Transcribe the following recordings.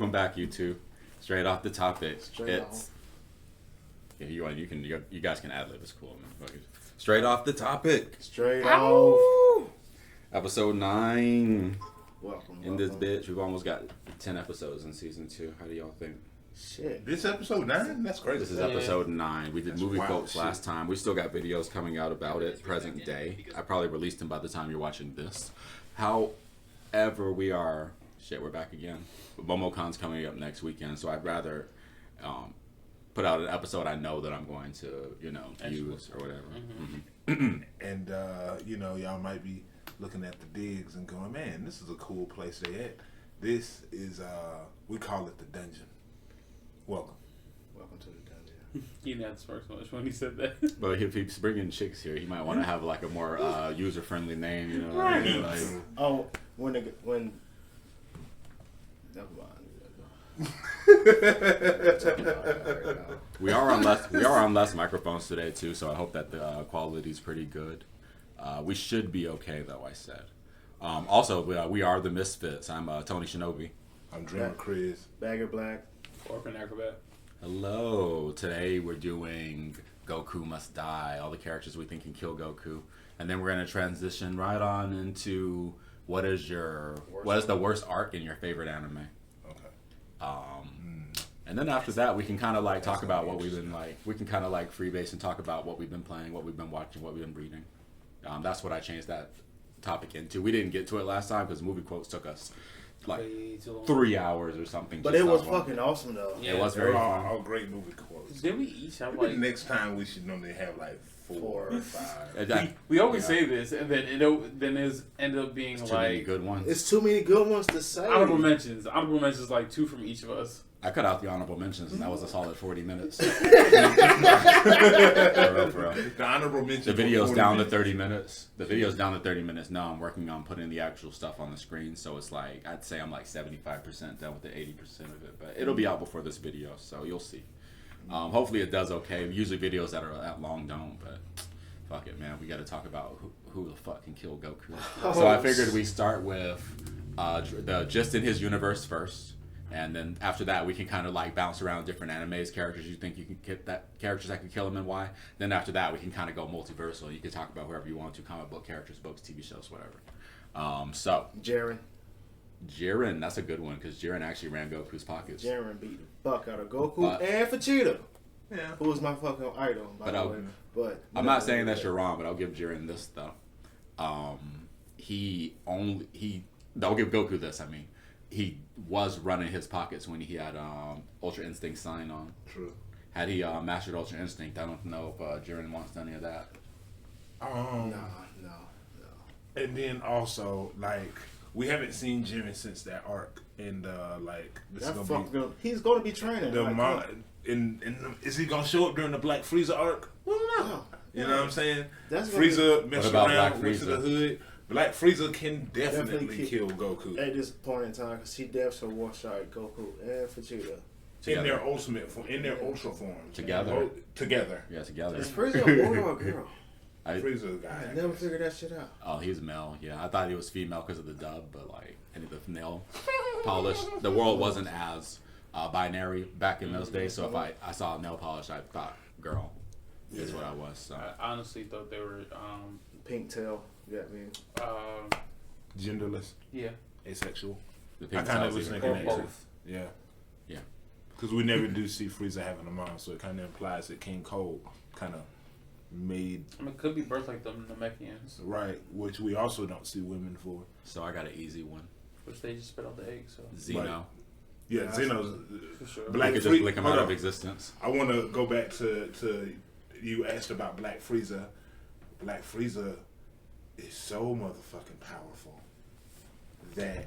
welcome back, you two. Straight off the topic. Straight off. If you want, you guys can ad lib. It's cool, man. Fuck it. Straight off the topic. Straight off. Episode 9. Welcome. In this bitch, we've almost got 10 episodes in season 2. How do y'all think? Shit. This episode 9? That's crazy. This is episode 9. We did That's movie wild quotes shit. last time. We still got videos coming out about it present day. I probably released them by the time you're watching this. However, we're back again. MomoCon's coming up next weekend, so I'd rather put out an episode I know that I'm going to, use or whatever. Mm-hmm. And, y'all might be looking at the digs and going, man, this is a cool place they at. This is, we call it the dungeon. Welcome. Welcome to the dungeon. He didn't smirk so much when he said that. But if he's bringing chicks here, he might want to have like a more user-friendly name, Right. Like, When never mind. we are on less microphones today too, so I hope that the quality's pretty good. We should be okay though, I said. Also, we are the Misfits. I'm Tony Shinobi. I'm Dreamer Chris. Bagger Black. Orphan Acrobat. Hello. Today we're doing Goku Must Die. All the characters we think can kill Goku, and then we're gonna transition right on into what is the worst arc in your favorite anime. And then after that, we can kind of like talk about what we've been like. We can kind of like freebase and talk about what we've been playing, what we've been watching, what we've been reading. That's what I changed that topic into. We didn't get to it last time because movie quotes took us like 3 hours or something. But it was fucking awesome though. Yeah, it was very fun. All great movie quotes. Did we each have Maybe like... next time we should normally have like 4 or 5. We always say this, and then it end up being Too many like... good ones. It's too many good ones to say. Honorable mentions. Honorable mentions like 2 from each of us. I cut out the honorable mentions, and that was a solid 40 minutes. The honorable mention. The video's down to 30 minutes. The video's down to 30 minutes now. I'm working on putting the actual stuff on the screen, so it's like, I'd say I'm like 75% done with the 80% of it, but it'll be out before this video, so you'll see. Hopefully it does okay. Usually videos that are that long don't, but fuck it, man. We got to talk about who the fuck can kill Goku. So I figured we start with the just in his universe first. And then after that, we can kind of like bounce around different animes, characters you think you can get characters that can kill him and why. Then after that, we can kind of go multiversal. You can talk about whoever you want to, comic book characters, books, TV shows, whatever. So Jiren, that's a good one because Jiren actually ran Goku's pockets. Jiren beat the fuck out of Goku and Vegeta. Yeah. Who was my fucking idol, by the way. But I'm not saying that you're wrong, but I'll give Jiren this though. I'll give Goku this. I mean. He was running his pockets when he had Ultra Instinct sign on. True. Had he mastered Ultra Instinct, I don't know if Jiren wants any of that. No. And then also, like, we haven't seen Jiren since that arc, and this is gonna be. He's gonna be training. Is he gonna show up during the Black Frieza arc? Well, no. You know what I'm saying? That's Frieza messed about around, Black went to the Frieza? hood. Black Frieza can definitely kill Goku at this point in time because he definitely should one shot Goku and Vegeta in their ultra form. Together. Yeah, together. Is Frieza a boy or a girl? Frieza guy. I never figured that shit out. Oh, he's male. Yeah, I thought he was female because of the dub, but like, and the nail polish. The world wasn't as binary back in those days. So if I saw a nail polish, I thought girl is what I was. So. I honestly thought they were pink tail. You got me. Genderless. Yeah. Asexual. The I pink kind of tails was even thinking crazier. both. Yeah. Yeah. Because we never do see Frieza having a mom, so it kind of implies that King Cold kind of made. I mean, it could be birth like the Namekians. Right, which we also don't see women for. So I got an easy one. Which they just spit out the egg, so. Zeno. Right. Yeah, Zeno's. For sure. Black We could just lick him out of existence. I want to go back to you asked about Black Frieza. Black Frieza is so motherfucking powerful that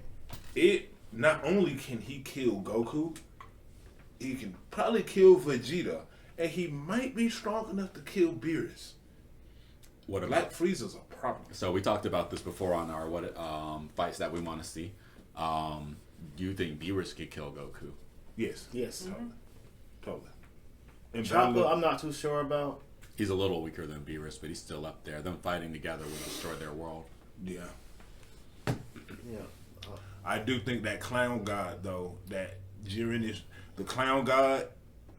it not only can he kill Goku, he can probably kill Vegeta, and he might be strong enough to kill Beerus. What Black about? Frieza's a problem. So we talked about this before on our fights that we want to see. Do you think Beerus could kill Goku? Yes. Totally. And Chopper, I'm not too sure about. He's a little weaker than Beerus, but he's still up there. Them fighting together would destroy their world. Yeah. Yeah. I do think that clown god though, that Jiren is the clown god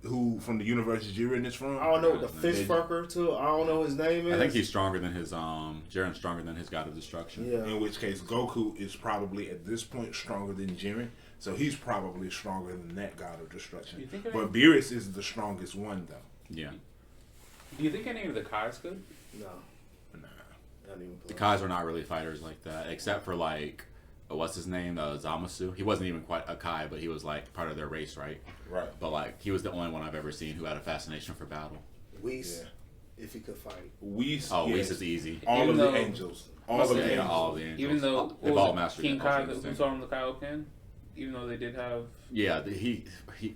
who from the universe Jiren is from. I don't know what the fish fucker too. I don't know his name is. I think he's stronger than his Jiren's stronger than his god of destruction. Yeah. In which case, Goku is probably at this point stronger than Jiren, so he's probably stronger than that god of destruction. But Beerus is the strongest one, though. Yeah. Do you think any of the Kai's good? No. Nah. Not even The close. Kais were not really fighters like that, except for like, what's his name? Zamasu. He wasn't even quite a Kai, but he was like part of their race, right? Right. But like, he was the only one I've ever seen who had a fascination for battle. Whis, Yeah. if he could fight. Whis, Oh, yes. Whis is easy. All Even of though- the angels. All of the Yeah, angels. all of the angels. Even though they've all mastered King it. Kai, Ultra who instinct. saw him the Kaioken, even though they did have. Yeah, he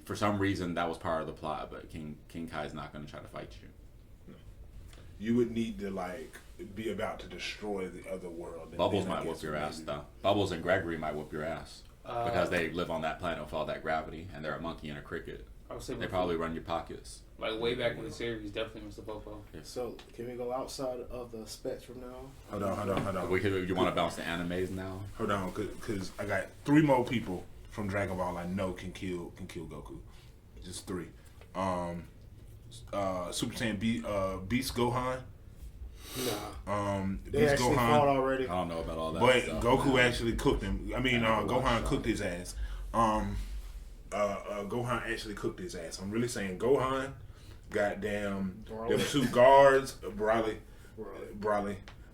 for some reason that was part of the plot, but King Kai's not going to try to fight you. You would need to like be about to destroy the other world. And Bubbles then I might whoop guess your ass maybe- though. Bubbles and Gregory might whoop your ass because they live on that planet with all that gravity, and they're a monkey and a cricket. I would say They probably run your pockets. like way back in the series, definitely Mr. Popo. So can we go outside of the spectrum now? Hold on. You want to bounce the animes now? Hold on, because I got 3 more people from Dragon Ball I know can kill Goku. Just 3. Super Saiyan Beast Gohan. Nah. They Beast actually fought Gohan. already. I don't know about all that. But stuff. Goku actually cooked him. I mean, I never Gohan watched cooked his ass. Gohan actually cooked his ass. I'm really saying Gohan, goddamn, them 2 guards, Broly,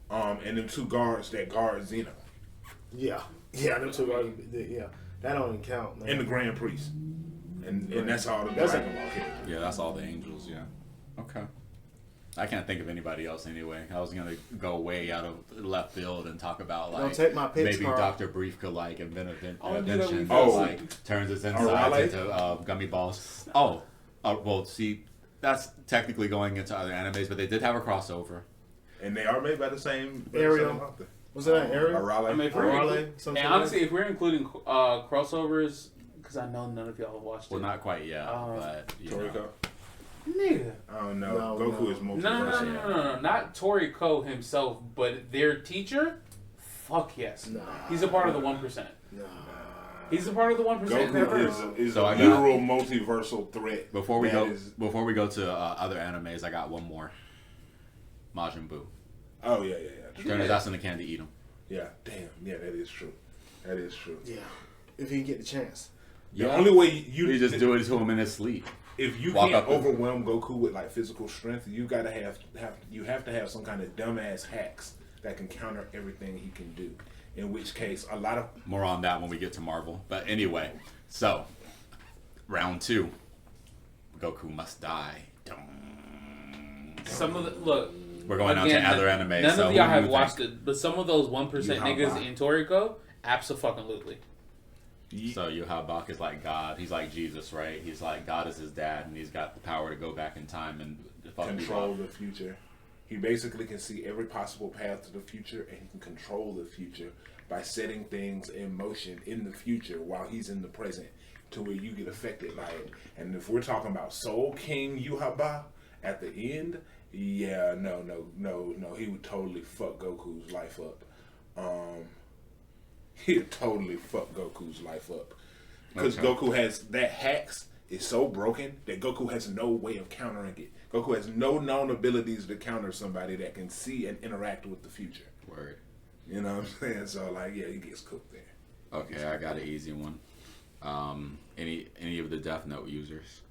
and them 2 guards that guard Zeno, Yeah. Yeah, them two guys. Yeah. That don't even count, man. and the Grand Priest, and that's all the That's Dragon Ball characters. Yeah, that's all the angels. Yeah. Okay. I can't think of anybody else anyway. I was gonna go way out of left field and talk about like Don't take my picks, maybe Carl. Dr. Brief could like invent a Oh, invention that Oh. like turns its insides Arale? into gummy balls. Oh, well, see, that's technically going into other animes, but they did have a crossover. And they are made by the same Ariel. same author. What's that, Ariel? Arale. I mean, if Arale, we're, something and honestly, if we're including crossovers, because I know none of y'all have watched Well, it. not quite yet, but you know. Toriko. Nigga. I don't know. No, Goku no. is No, multiversal. no, not Toriko himself, but their teacher. Fuck yes. Nah. He's a part of the 1%. Nah. He's a part of the 1%. Goku is So a I got- literal multiversal threat. Before we that go to other animes, I got one more. Majin Buu. Oh yeah. Turn his ass into candy, eat him. Yeah, damn. Yeah, that is true. That is true. Yeah. If he can get the chance. The only way you just do it to him in his sleep. if you walk can't up and- overwhelm Goku with like physical strength, you gotta have to have some kind of dumbass hacks that can counter everything he can do. In which case, a lot of More on that when we get to Marvel. But anyway, so round 2, Goku must die. Some of the look. We're going on Again, to other anime. None so of y'all who do have you watched think? it, but some of those 1% You have niggas not. in Toriko, absolutely. So Yuha is like God. He's like Jesus, right? He's like God is his dad, and he's got the power to go back in time and fuck people control up. the future. He basically can see every possible path to the future, and he can control the future by setting things in motion in the future while he's in the present, to where you get affected by it. And if we're talking about Soul King Yuhaba at the end, yeah, no, he would totally fuck Goku's life up. He'd totally fuck Goku's life up because Okay. Goku has that hacks is so broken that Goku has no way of countering it. Goku has no known abilities to counter somebody that can see and interact with the future. Word. You know what I'm saying? So like, yeah, he gets cooked there. Okay, I got an easy one. Any of the Death Note users?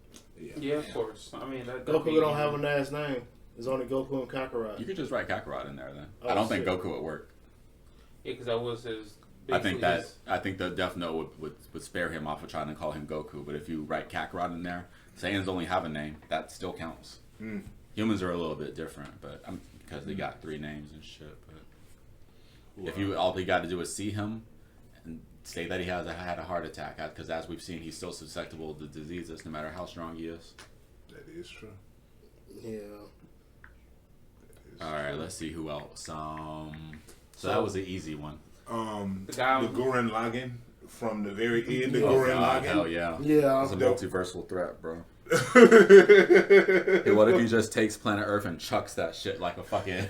Yeah, of course. I mean, that Goku don't have a last name. It's only Goku and Kakarot. You could just write Kakarot in there then. Oh, I don't think shit. Goku would work. Yeah, because that was his. I think that his- I think the Death Note would spare him off of trying to call him Goku. But if you write Kakarot in there, Saiyans only have a name. That still counts. Mm. Humans are a little bit different, but because they got 3 names and shit. But if you all you got to do is see him and say that he had a heart attack, because as we've seen, he's still susceptible to diseases, no matter how strong he is. That is true. Yeah. All right, let's see who else. So that was an easy one. The guy- the Gurren Lagann from the very end. The Oh, Gurren God, Lagann. hell yeah. Yeah. It's a multiversal threat, bro. Hey, what if he just takes planet Earth and chucks that shit like a fucking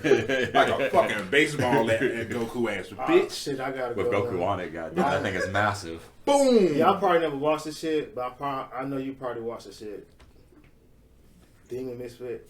baseball at Goku ass, Oh, bitch. shit, I gotta with go. Goku now. on it? Goddamn, that thing is massive. Boom. Y'all probably never watched this shit, but I know you probably watched this shit. Demon Misfit.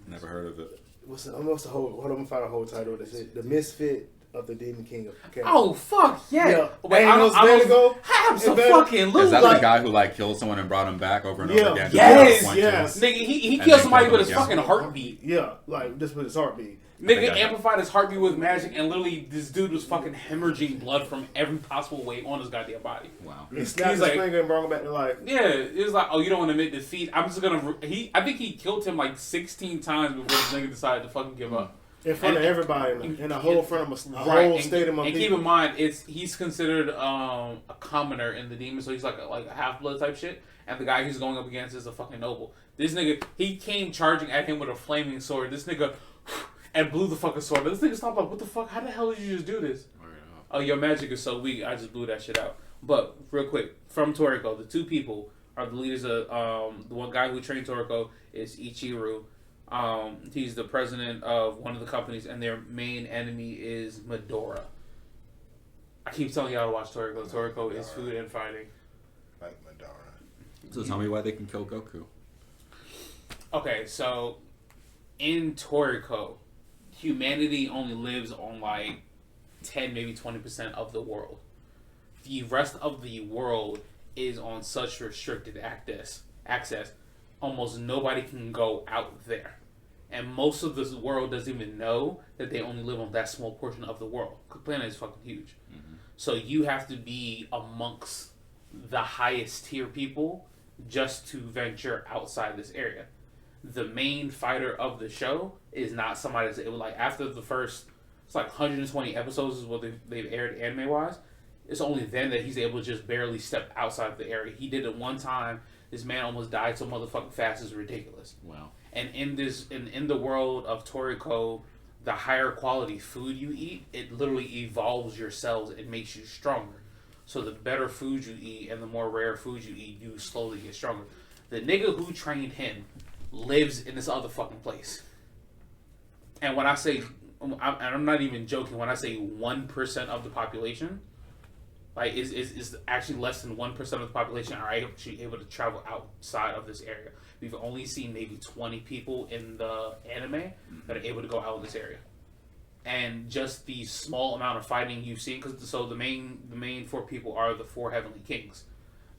Never heard of it. What's the whole? Hold on, I'm gonna find a whole title of this shit. The Misfit of the Demon King of Chaos. Oh fuck yeah! Yeah. Wait, Thanos Vertigo. Absolutely. Is that like- the guy who like killed someone and brought him back over and Yeah. over again? Yes, Point yes. to? Nigga, he And killed then somebody killed with his him fucking again. heartbeat. Yeah, like just with his heartbeat. Nigga I- amplified his heartbeat with magic, and literally this dude was fucking hemorrhaging blood from every possible way on his goddamn body. Wow. He snapped his like- finger and brought him back to life. Yeah, it was like, oh, you don't want to admit defeat. I'm just gonna. I think he killed him like 16 times before this nigga decided to fucking give up. In front of And- everybody, in a whole front of a Right, whole and, stadium of and keep people. in mind, he's considered a commoner in the demon, so he's like a half blood type shit. And the guy he's going up against is a fucking noble. This nigga, he came charging at him with a flaming sword. This nigga, and blew the fucking sword. But this nigga stopped like, what the fuck? How the hell did you just do this? Oh, your magic is so weak. I just blew that shit out. But real quick, from Toriko, the two people are the leaders of the one guy who trained Toriko is Ichiru. He's the president of one of the companies, and their main enemy is Midora. I keep telling y'all to watch Toriko. Toriko is food and fighting. Like Madara. So tell me why they can kill Goku. Okay, so in Toriko, humanity only lives on like 10, maybe 20% of the world. The rest of the world is on such restricted access. Almost nobody can go out there. And most of this world doesn't even know that they only live on that small portion of the world. The planet is fucking huge. Mm-hmm. So you have to be amongst the highest tier people just to venture outside this area. The main fighter of the show is not somebody that's able, like, after the first, it's like 120 episodes is what they've aired anime-wise. It's only then that he's able to just barely step outside the area. He did it one time. This man almost died so motherfucking fast is ridiculous. Wow. And in the world of Toriko, the higher quality food you eat, it literally evolves your cells. It makes you stronger. So the better food you eat and the more rare food you eat, you slowly get stronger. The nigga who trained him lives in this other fucking place. And when I say, I'm not even joking, when I say 1% of the population, like is actually less than 1% of the population are actually able to travel outside of this area. We've only seen maybe 20 people in the anime that are able to go out of this area. And just the small amount of fighting you've seen, because so the main four people are the four heavenly kings.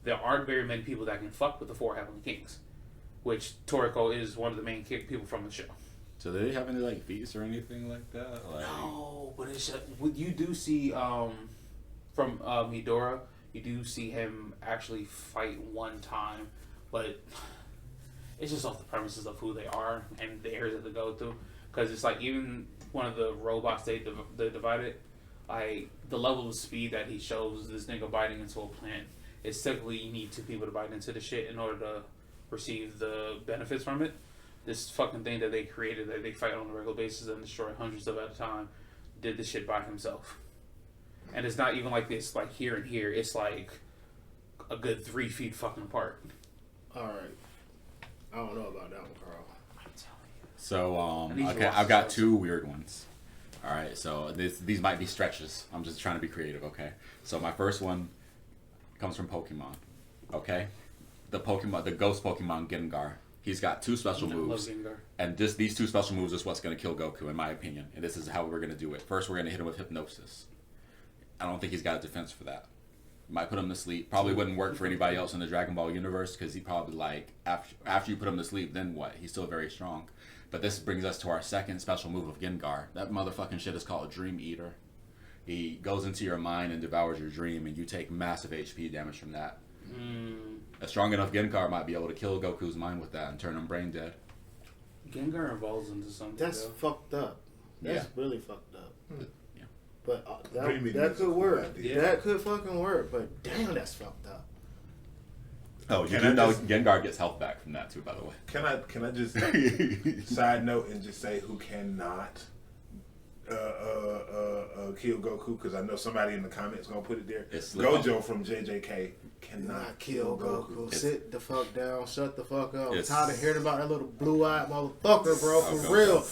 There aren't very many people that can fuck with the four heavenly kings, which Toriko is one of the main people from the show. So do they have any like feats or anything like that? Like... No, but it's just, you do see from Midora, you do see him actually fight one time, but it's just off the premises of who they are and the areas that they go through. Because it's like even one of the robots they divided, like the level of speed that he shows this nigga biting into a plant, it's typically you need two people to bite into the shit in order to receive the benefits from it. This fucking thing that they created that they fight on a regular basis and destroy hundreds of at a time did this shit by himself. And it's not even like this, like here and here. It's like a good 3 feet fucking apart. All right, I don't know about that one, Carl. So need you to okay, watch I've got this. 2 weird ones. All right, so these might be stretches. I'm just trying to be creative. Okay, so my first one comes from Pokemon. Okay, the ghost Pokemon Gengar. He's got 2 special moves, and these 2 special moves is what's going to kill Goku, in my opinion. And this is how we're going to do it. First, we're going to hit him with hypnosis. I don't think he's got a defense for that. Might put him to sleep. Probably wouldn't work for anybody else in the Dragon Ball universe because he probably like after you put him to sleep, then what? He's still very strong. But this brings us to our second special move of Gengar. That motherfucking shit is called Dream Eater. He goes into your mind and devours your dream, and you take massive HP damage from that. A strong enough Gengar might be able to kill Goku's mind with that and turn him brain dead. Gengar evolves into something. That's fucked up. That's really fucked up. Yeah. But Dreaming that is could a work. cool idea. That could fucking work. But damn, that's fucked up. Oh, you Can do I know just- Gengar gets health back from that too, by the way. Can I just side note and just say who cannot kill Goku? Because I know somebody in the comments gonna put it there. It's Slicko. Gojo from JJK cannot kill Goku. It's- Sit the fuck down. Shut the fuck up. I'm It's- tired of hearing about that little blue-eyed motherfucker, bro. For Goku. real.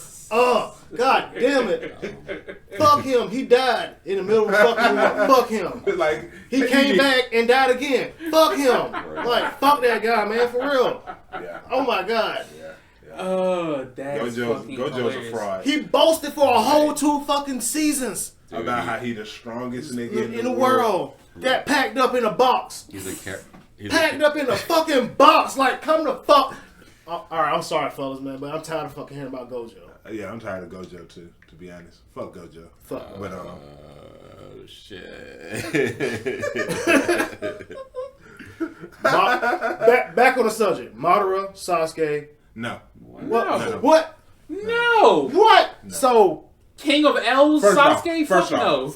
God damn it. Fuck him. He died in the middle of fucking war. Fuck him. Like He came back and died again. Fuck him. Like, fuck that guy, man. For real. Yeah. Oh my God. Yeah. Oh, that's fucking Gojo's hilarious. a fraud. He boasted for a whole 2 fucking seasons About how he the strongest nigga in the world. Got packed up in a box. He's a Packed up in a fucking box. Like, come to fuck. All right, I'm sorry, fellas, man, but I'm tired of fucking hearing about Gojo. Yeah, I'm tired of Gojo too. To be honest, fuck Gojo. Fuck. But shit. Back on the subject. Madara, Sasuke. no. What? No. What? No. What? So King of L's, Sasuke? First Fuck no.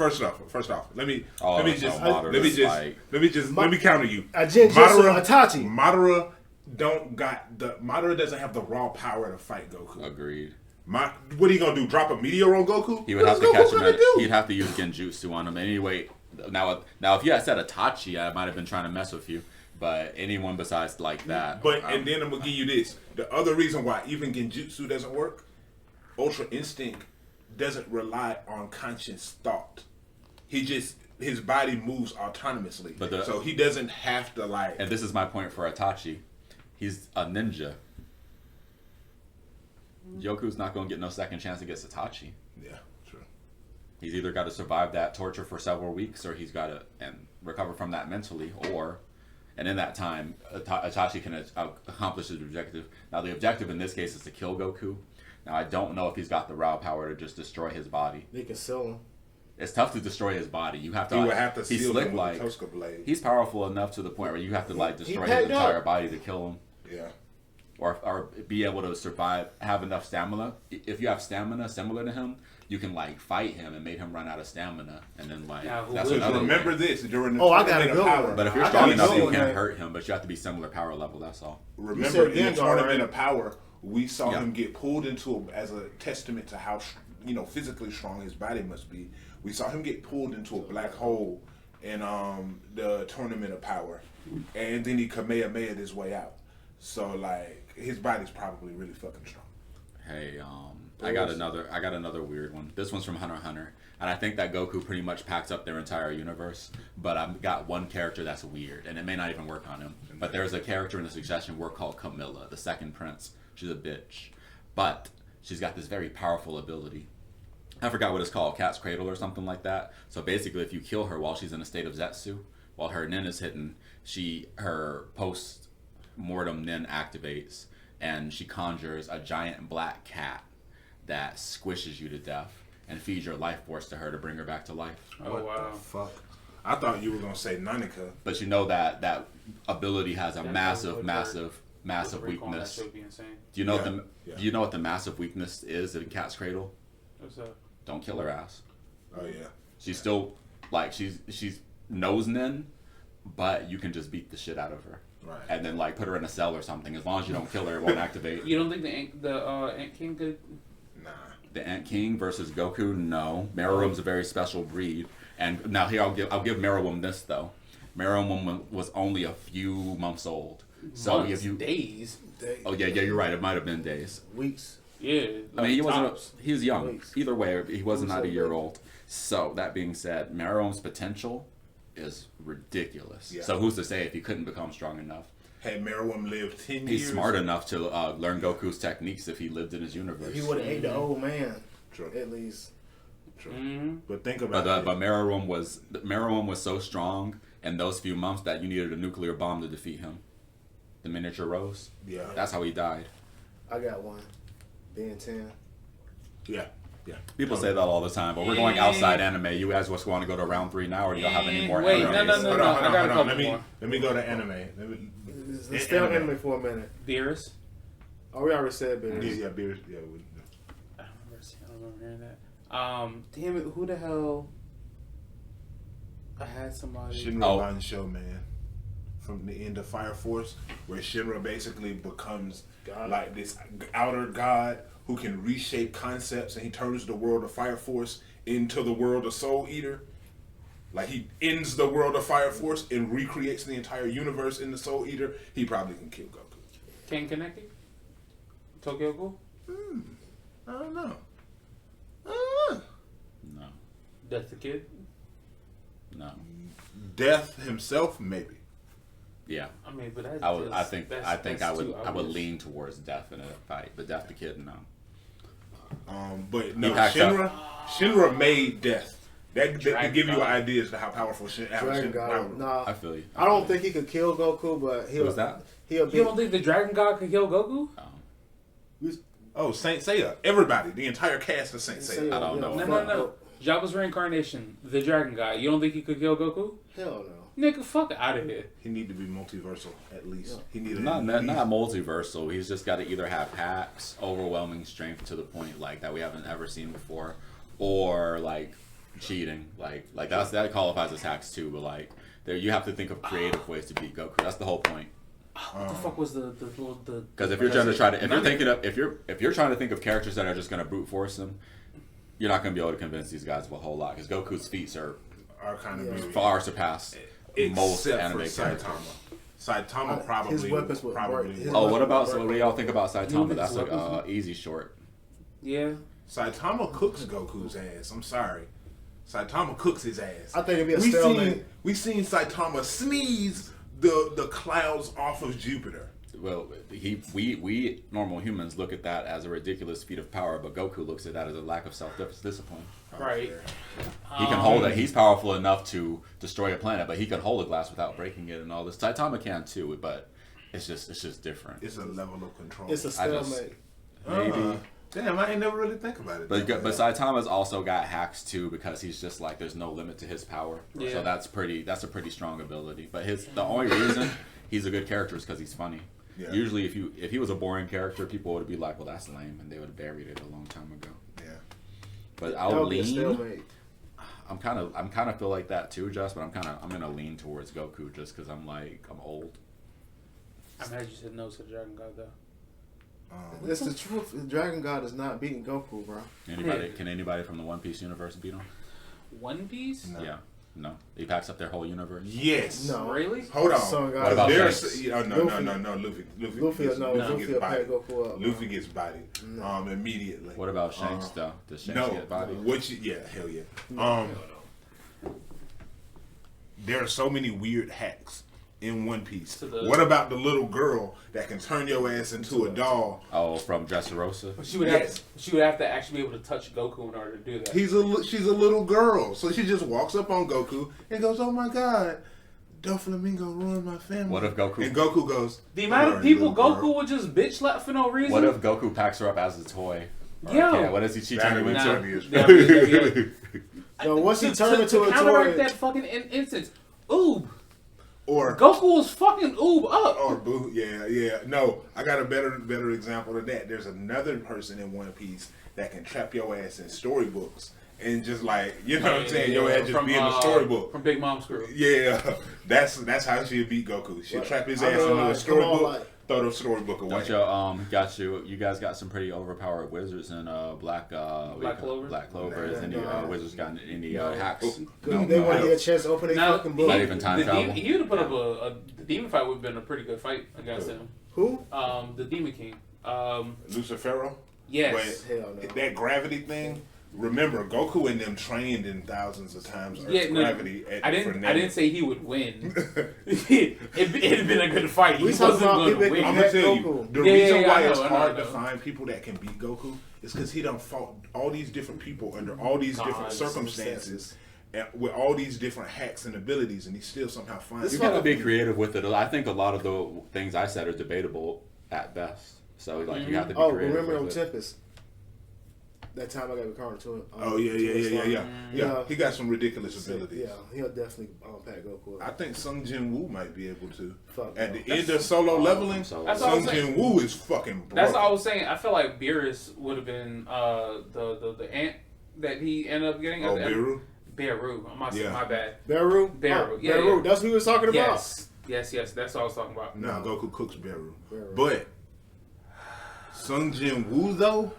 off. Let me Oh, let me so just Madara's like- let me counter you. Jinjutsu Itachi. Madara doesn't have the raw power to fight Goku. Agreed. What are you gonna do? Drop a meteor on Goku? He would What have is to catch Goku him. gonna do? He'd have to use Genjutsu on him anyway. Now, if you had said Itachi, I might have been trying to mess with you. But anyone besides like that. And then I'm gonna give you this. The other reason why even Genjutsu doesn't work, Ultra Instinct doesn't rely on conscious thought. His body moves autonomously. So he doesn't have to like. And this is my point for Itachi. He's a ninja. Yoku's not going to get no second chance against Itachi. Yeah, true. He's either got to survive that torture for several weeks, or he's got to recover from that mentally, and in that time, Itachi can accomplish his objective. Now, the objective in this case is to kill Goku. Now, I don't know if he's got the raw power to just destroy his body. They can sell him. It's tough to destroy his body. You have to. He would have to he's seal slick him with like a Tosca blade. he's powerful enough to the point where you have to like destroy his packed entire up. body to kill him. Yeah. Or be able to survive, have enough stamina. If you have stamina similar to him, you can like fight him and make him run out of stamina, and then like Now, who that's would- another Remember way. this during the Oh, I got tournament a of good power. one. But if you're I strong got enough, a you good can't one. hurt him. But you have to be similar power level. That's all. Remember said in the Gengar, tournament right? of power, we saw Yeah. him get pulled into as a testament to how physically strong his body must be. We saw him get pulled into a black hole in the tournament of power, and then he Kamehameha'd his way out. So like his body's probably really fucking strong. Hey, I got another weird one. This one's from Hunter x Hunter, and I think that Goku pretty much packs up their entire universe. But I've got one character that's weird, and it may not even work on him. But there's a character in the Succession work called Camilla, the second prince. She's a bitch, but she's got this very powerful ability. I forgot what it's called, Cat's Cradle or something like that. So basically, if you kill her while she's in a state of Zetsu, while her nin is hitting, her post-mortem nin activates, and she conjures a giant black cat that squishes you to death and feeds your life force to her to bring her back to life. Oh, What wow. the fuck? I thought you were gonna say Nanika. But you know that ability has a That's massive, what massive, massive What's the recall? weakness. That should be insane. Do you know Yeah, Do you know what the massive weakness is in Cat's Cradle? What's up? Don't kill her ass. Oh yeah. She's still like she's nose nin, but you can just beat the shit out of her. Right. And then like put her in a cell or something. As long as you don't kill her, it won't activate. You don't think the Ant King could? Nah. The Ant King versus Goku, no. Meruem's a very special breed. And now here I'll give Meruem this though. Meruem was only a few months old. So Months, if you days. oh yeah, you're right. It might have been days. Weeks. Yeah. I mean, he wasn't. tops. He was young. Weeks. Either way, he wasn't not a year baby. old. So that being said, Meruem's potential is ridiculous. Yeah. So who's to say if he couldn't become strong enough? Had Meruem lived 10 He's years. smart enough to learn Goku's techniques if he lived in his universe. He would have ate the old man. True. At least. True. Mhm. But think But about it. Meruem was so strong in those few months that you needed a nuclear bomb to defeat him. The miniature Rose. Yeah. That's how he died. I got one. Ben 10. Yeah. Yeah. People say that all the time, but we're going outside anime. You guys just want to go to round 3 now, or do y'all have any more Wait, animes? no. Hold on, I got a couple Let me more. let me go to anime. Let's stay on anime for a minute. Beerus. Oh, we already said Ben. Yeah, beers. Yeah. I don't remember hearing that. Damn it, who the hell? I had somebody. Shinra Oh. Bansho, man. From the end of Fire Force, where Shinra basically becomes God. like this outer god who can reshape concepts, and he turns the world of Fire Force into the world of Soul Eater. like he ends the world of Fire Force and recreates the entire universe in the Soul Eater, he probably can kill Goku. Ken Kaneki? Tokyo Ghoul? I don't know. No. Death the Kid? No. Death himself, maybe. Yeah. I mean, but that's I would. just, I think. that's, I think that's I would. too I would obvious. lean towards Death in a fight, but Death the Kid, no. But no, packed Shinra made Death. That Dragon give you God. an idea as to how powerful Dragon God. Nah, I feel you. I don't think he could kill Goku, but he'll. What's that? He'll be. You don't think the Dragon God could kill Goku? Oh, Saint Seiya. Everybody. The entire cast of Saint Seiya. I don't know. No. Jabba's reincarnation, the Dragon God. You don't think he could kill Goku? Hell no. Nigga, fuck out of here. He need to be multiversal, at least. He need Not multiversal. He's just got to either have hacks, overwhelming strength to the point like that we haven't ever seen before, or like cheating. Like that qualifies as hacks too. But like there, you have to think of creative ways to beat Goku. That's the whole point. What the fuck was the Because if you're trying to if you're trying to think of characters that are just going to brute force him, you're not going to be able to convince these guys of a whole lot. Because Goku's feats are kind of far surpass most except anime for characters. Saitama probably. His weapons would probably. break. Oh, what do y'all think about You Saitama? think That's his like weapons- easy short. Yeah. Saitama cooks Goku's ass. I'm sorry. Saitama cooks his ass. I think it'd be a stalemate. We seen Saitama sneeze the clouds off of Jupiter. Well, we normal humans look at that as a ridiculous feat of power, but Goku looks at that as a lack of self-discipline. Right. He can hold it. He's powerful enough to destroy a planet, but he can hold a glass without breaking it and all this. Saitama can too, but it's just different. It's a level of control. It's a stalemate. Maybe. Damn, I ain't never really think about it. But Saitama's also got hacks too because he's just like there's no limit to his power. Yeah. So that's a pretty strong ability. But the only reason he's a good character is because he's funny. Yeah. Usually, if he was a boring character, people would be like, "Well, that's lame," and they would have buried it a long time ago. Yeah. But That I'll would be a lean. stalemate. I'm kind of feel like that too, Just. But I'm gonna lean towards Goku just because I'm old. I'm glad you said no to the Dragon God though. It's the truth. The Dragon God is not beating Goku, bro. Can anybody from the One Piece universe beat him? One Piece? No. Yeah. No. He packs up their whole universe. Yes. No. Really? Hold on. Son God. What about There's Shanks? no. Luffy Luffy will gets pack bodied. Goku up. Luffy gets bodied. Immediately. What about Shanks though? Does Shanks No. get bodied? Hell yeah. There are so many weird hacks in One Piece. What about the little girl that can turn your ass into a doll? Oh, from Dressrosa? She would have to actually be able to touch Goku in order to do that. She's a little girl, so she just walks up on Goku and goes, "Oh my God, Doflamingo ruined my family." What if Goku? And Goku goes, The amount of "Alright, people little Goku girl." would just bitch slap for no reason. What if Goku packs her up as a toy? Or Yo. a cat? What does she turn you Nah. into? No, once he turned into a counteract toy, that fucking instance, Oob. Or Goku was fucking Oob up. Or Boo, yeah. No, I got a better example of that. There's another person in One Piece that can trap your ass in storybooks and just like, you know what I'm saying, your ass just be in the storybook. From Big Mom's Crew. Yeah, that's how she'd beat Goku. She'd trap his ass into a storybook, throw the storybook away. You guys got some pretty overpowered wizards in Black Clover? Black Clover. Is any No. wizards got any hacks? they want to get a chance to open a Now, fucking Not book. even time travel. He would have put up the demon fight would have been a pretty good fight against him. Who? The Demon King. Lucifero? Yes. But Hell no. that gravity thing, remember, Goku and them trained in thousands of times Earth's Yeah, no, gravity. I didn't say he would win. It'd have been a good fight. He We wasn't talking about going to people win. I'm gonna tell you, Goku. the Yeah, reason yeah, why I know, it's I hard know. to find people that can beat Goku is because he done fought all these different people under all these different Gods, circumstances, and with all these different hacks and abilities, and he still somehow finds. You gotta be creative with it. I think a lot of the things I said are debatable at best. So like you have to be Oh, creative. remember on with it. Tempest? That time I got recorded to it. Oh yeah. He got some ridiculous abilities. Yeah, he'll definitely pack Goku I up. think Sung Jin Woo might be able to. Fuck At no. the end of solo leveling, So- That's what I was Sung saying. Jin Woo is fucking broken. That's what I was saying. I feel like Beerus would have been the ant that he ended up getting. Oh, at the end. Beerus? Beru. I'm not saying Yeah. my bad. Beru? Beru, Oh, yeah, Beru. yeah. That's what we was talking about. Yes. That's what I was talking about. Nah, Goku cooks Beru. Beru. But Sung Jin Woo though,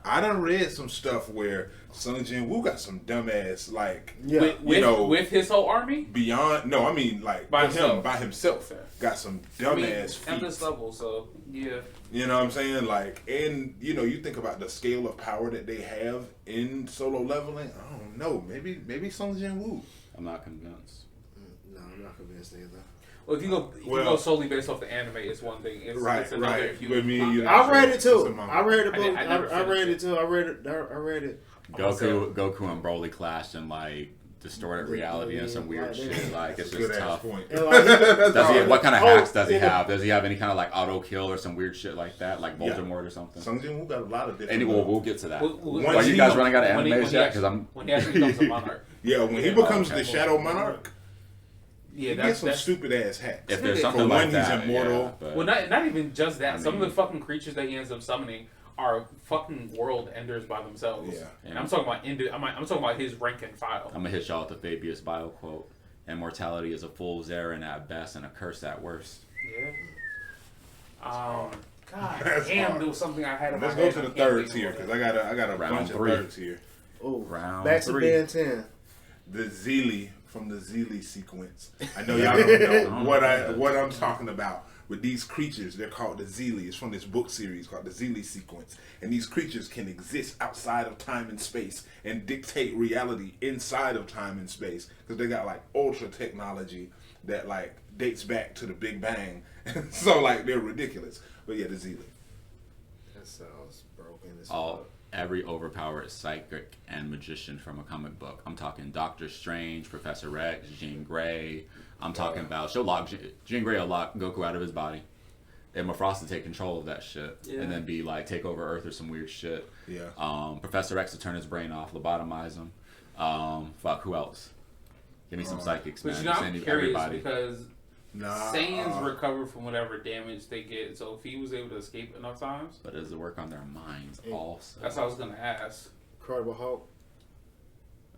I done read some stuff where Sung Jin Woo got some dumbass like Yeah. With his whole army. beyond. No, I mean like By with him himself. by himself. Got some dumbass At this feats. level, so yeah. You know what I'm saying? Like, and you think about the scale of power that they have in solo leveling. I don't know. Maybe Sung Jin Woo. I'm not convinced. No, I'm not convinced either. Well, if you go solely based off the anime, it's one thing. It's another Right. if you With me and you, I read it it's a too. manga. I read the book. I never I read finished it too. I read it. Goku and Broly clashed in like distorted reality and some weird shit. Like it's Good just ass tough. point. And like, Does he? What kind of Oh, hacks does he yeah. have? Does he have any kind of like auto kill or some weird shit like that, like Yeah. Voldemort or something? Sung Jin Woo got a lot of different. Anyway, we'll get to that. Once Are you guys he- running out of when he animes yet? Because actually- I'm. when he actually becomes a monarch. Yeah, when he Yeah, becomes okay. the Shadow Monarch, Yeah, he that's gets some stupid ass hacks. If there's For something one, like he's that, immortal. yeah, but- well, not even just that. I Some of mean- the fucking creatures that he ends up summoning are fucking world enders by themselves. Yeah. And I'm talking about I'm talking about his rank and file. I'm gonna hit y'all with the Fabius Bio quote. Immortality is a fool's errand at best and a curse at worst. Yeah. God That's damn, hard. there was something I had in Let's my go head. to the I can't thirds think here of because it. I got a Round bunch three. of thirds here. oh, Round back to 3. Ben 10. The Zeely from the Zeely sequence. I know y'all don't know what I'm talking about with these creatures. They're called the Zeely. It's from this book series called the Zeely sequence. And these creatures can exist outside of time and space and dictate reality inside of time and space because they got like ultra technology that like dates back to the Big Bang. So like they're ridiculous. But yeah, the Zeely. That sounds broken as All every overpowered psychic and magician from a comic book. I'm talking Doctor Strange, Professor X, Jean Grey. I'm talking about Jean Grey will lock Goku out of his body. Emma Frost to take control of that shit and then be like take over Earth or some weird shit. Yeah. Professor X to turn his brain off, lobotomize him. Fuck, who else? Give me some psychics, But man. you know, Just I'm any- curious everybody. because Nah. Saiyans recover from whatever damage they get. So if he was able to escape enough times, But does it work on their minds also? that's what I was gonna ask. Incredible Hulk.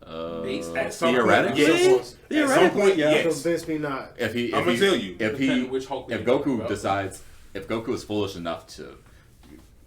At some point, Theoretically, yes. At some point, yeah. yes. Convince me not. If he, I'm gonna tell you. if Depending which Hulk if you're talking Goku about. decides, if Goku is foolish enough to,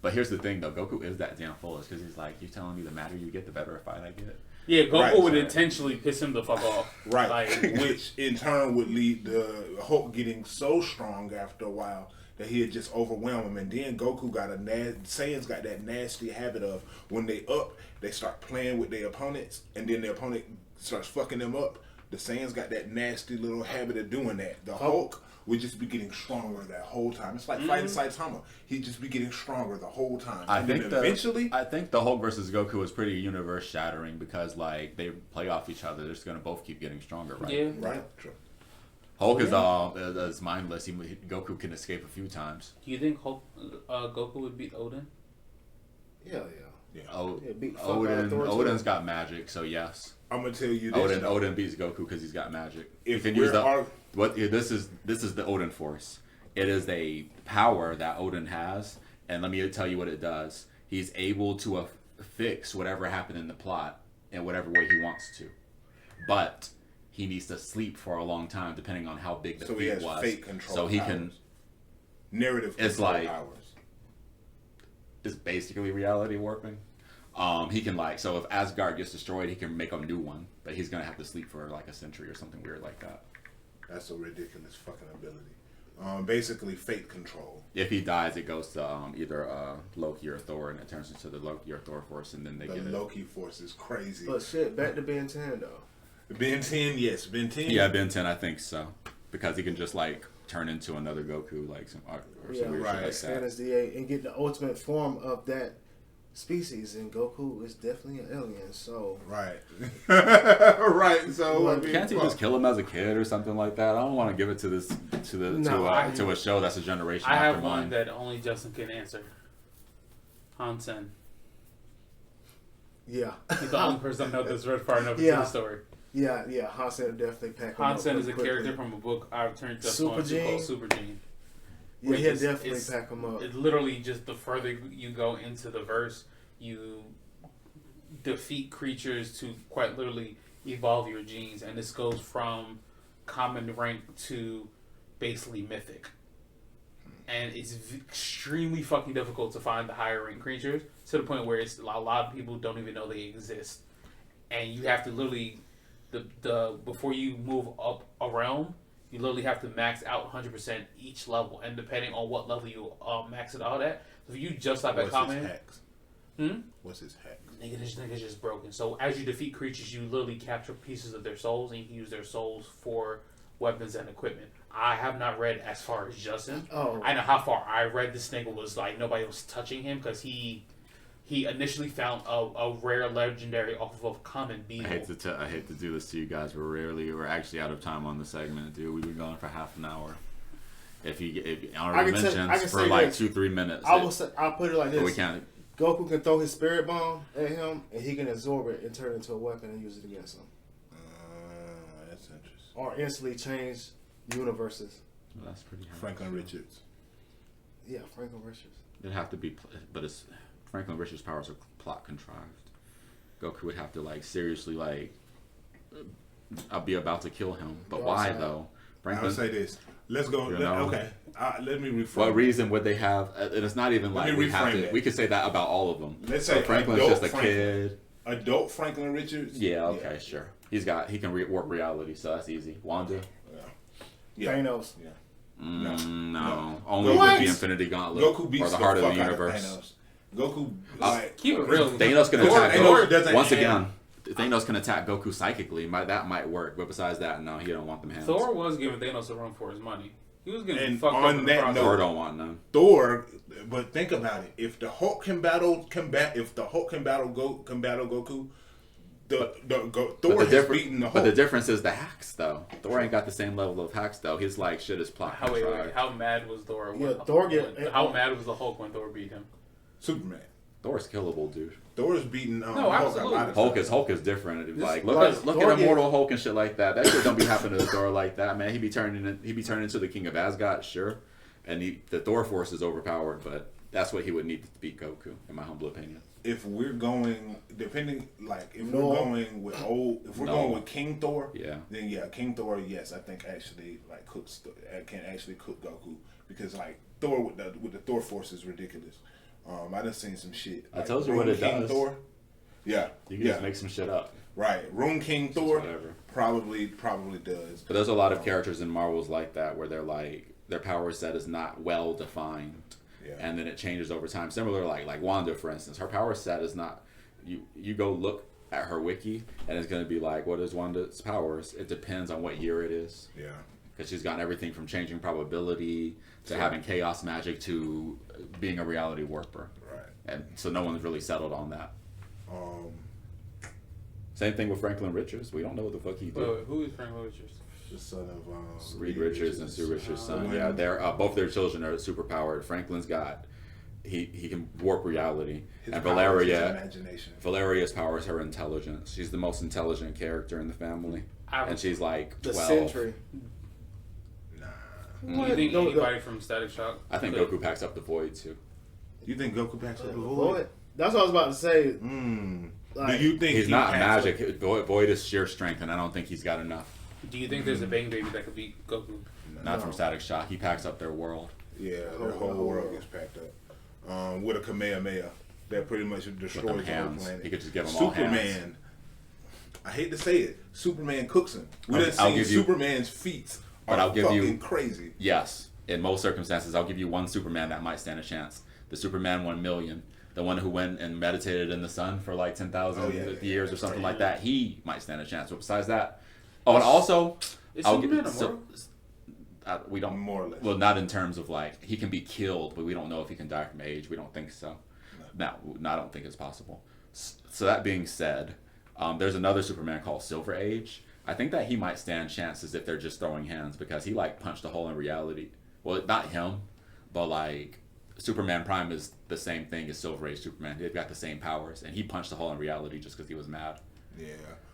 but here's the thing though, Goku is that damn foolish because he's like, you're telling me the madder you get, the better fight I get. Yeah, Goku Right. would intentionally piss him the fuck off. Right, Like, which in turn would lead to Hulk getting so strong after a while that he'd just overwhelm him. And then Goku got Saiyans got that nasty habit of when they up, they start playing with their opponents, and then their opponent starts fucking them up. The Saiyans got that nasty little habit of doing that. The Hulk would just be getting stronger that whole time. It's like fighting Saitama. He'd just be getting stronger the whole time. I And think then eventually, I think the Hulk versus Goku is pretty universe shattering because like they play off each other. They're just gonna both keep getting stronger, right? yeah. right? True. Hulk is mindless. Goku can escape a few times. Do you think Goku would beat Odin? Hell yeah. Oh, Yeah, beat the fuck out of Thor, too. Odin's got magic, so yes. I'm gonna tell you this. Odin beats Goku because he's got magic. If you can we're use the arg- this is the Odin Force. It is a power that Odin has, and let me tell you what it does. He's able to fix whatever happened in the plot in whatever way he wants to, but he needs to sleep for a long time, depending on how big the So he feat has was. fate control. So he powers. can. Narrative It's control like- powers. It's basically reality warping. He can so if Asgard gets destroyed, he can make a new one, but he's gonna have to sleep for like a century or something weird like that. That's a ridiculous fucking ability. Basically, fate control. If he dies, it goes to either Loki or Thor, and it turns into the Loki or Thor force, and then they The get Loki force is crazy. But shit, back to Ben 10 though. Ben 10, yes, Ben 10. it. Yeah, Ben 10, I think so, because he can just turn into another Goku, or some Yeah, weird right. shit like Expand that. his DA and get the ultimate form of that species. And Goku is definitely an alien. So Right. Right. So I mean, Can't he just kill him as a kid or something like that? I don't want to give it to to a show that's a generation I after have one mine. that only Justin can answer. Hansen. yeah, He's the only person I know that's read far enough into Yeah. the story. yeah. Hansen will definitely pack him up Hansen is a quickly. character from a book I've turned just Super on to called Gene? Super Gene. Yeah, he'll It's- definitely it's- pack him up. It literally just the further you go into the verse, you defeat creatures to quite literally evolve your genes, and this goes from common rank to basically mythic. and it's extremely fucking difficult to find the higher rank creatures to the point where it's a lot of people don't even know they exist, and you have to literally the before you move up a realm, you literally have to max out 100% each level, and depending on what level you max it out at, so if you just like that comment, What's his hex? nigga, this nigga's just broken. So as you defeat creatures, you literally capture pieces of their souls, and you can use their souls for weapons and equipment. I have not read as far as Justin. Oh. I know how far I read. This nigga was like nobody was touching him because he initially found a rare legendary off of a common beetle. I hate to do this to you guys. We're actually out of time on the segment, dude. We've been going for half an hour. If honorable mentions for like 2-3 minutes. I'll put it like this. We can't. Goku can throw his spirit bomb at him, and he can absorb it and turn it into a weapon and use it against him. That's interesting. Or instantly change universes. Well, that's pretty hard. Franklin Richards. Yeah, Franklin Richards. It'd have to be, but it's Franklin Richards' powers are plot contrived. Goku would have to like seriously like, I'll be about to kill him, but why though? I'll say this. Let's go. Okay, let me rephrase. What reason would they have? And it's not even like we have to. We could say that about all of them. Let's say Franklin's just a kid. Adult Franklin Richards. Yeah. Okay. Sure. He can warp reality, so that's easy. Wanda. Yeah. Thanos. Yeah. No. Only with the Infinity Gauntlet Goku beats or the heart of the universe. Thanos. Goku, like, keep it real. Thanos can attack Goku. Once have... again, Thanos can attack Goku psychically. That might work, but besides that, no, he don't want them hands. Thor was giving Thanos a run for his money. He was getting fucked on up in the process. Thor don't want none. Thor, but think about it. If the Hulk can battle Goku, Thor has beaten the Hulk. But the difference is the hacks, though. Thor ain't got the same level of hacks, though. He's like shit is plot. How mad was Thor? How mad was the Hulk when Thor beat him? Superman. Thor's killable, dude. Thor's beating no, absolutely. Hulk is different. Like look at Immortal Hulk and shit like that. That shit don't be happening to Thor like that, man. He be turning into the King of Asgard, sure. And the Thor force is overpowered, but that's what he would need to beat Goku, in my humble opinion. If we're going, going with King Thor, then King Thor, yes, I think actually like can actually cook Goku, because like Thor with the Thor force is ridiculous. I done seen some shit. I told you what it King does. Thor, you can just make some shit up. Right, Rune King Thor, probably does. But there's a lot of characters in Marvels like that where they're like their power set is not well defined. Yeah. And then it changes over time. Similar, like Wanda, for instance, her power set is not. You go look at her wiki, and it's going to be like, what is Wanda's powers? It depends on what year it is. Yeah. Because she's gotten everything from changing probability to having chaos magic to being a reality warper. Right. And so no one's really settled on that. Same thing with Franklin Richards. We don't know what the fuck he did. Wait, who is Franklin Richards? The son of Reed Richards and Sue Richards' son. Yeah, they're both their children are superpowered. Franklin's got he can warp reality, and Valeria's power is her intelligence. She's the most intelligent character in the family, and she's like 12. The Sentry. Nah. You think anybody from Static Shock? I think Goku packs up the void too. You think Goku packs up the void? That's what I was about to say. Like, do you think he's not magic? Void is sheer strength, and I don't think he's got enough. Do you think there's a Bang Baby that could beat Goku? Not from Static Shock. He packs up their world. Yeah, their whole world gets packed up. With a Kamehameha that pretty much destroys the whole planet. He could just give them all hands. Superman. I hate to say it. Superman cooks him. We done seen Superman's feats are fucking crazy. Yes. In most circumstances, I'll give you one Superman that might stand a chance. The Superman 1 million. The one who went and meditated in the sun for like 10,000 years or something like that. He might stand a chance. But besides that... Oh, and also... we don't... More or less. Well, not in terms of like... He can be killed, but we don't know if he can die from age. We don't think so. No, I don't think it's possible. So that being said... there's another Superman called Silver Age. I think that he might stand chances if they're just throwing hands, because he like punched a hole in reality. Well, not him, but like Superman Prime is the same thing as Silver Age Superman. They've got the same powers, and he punched a hole in reality just because he was mad. Yeah,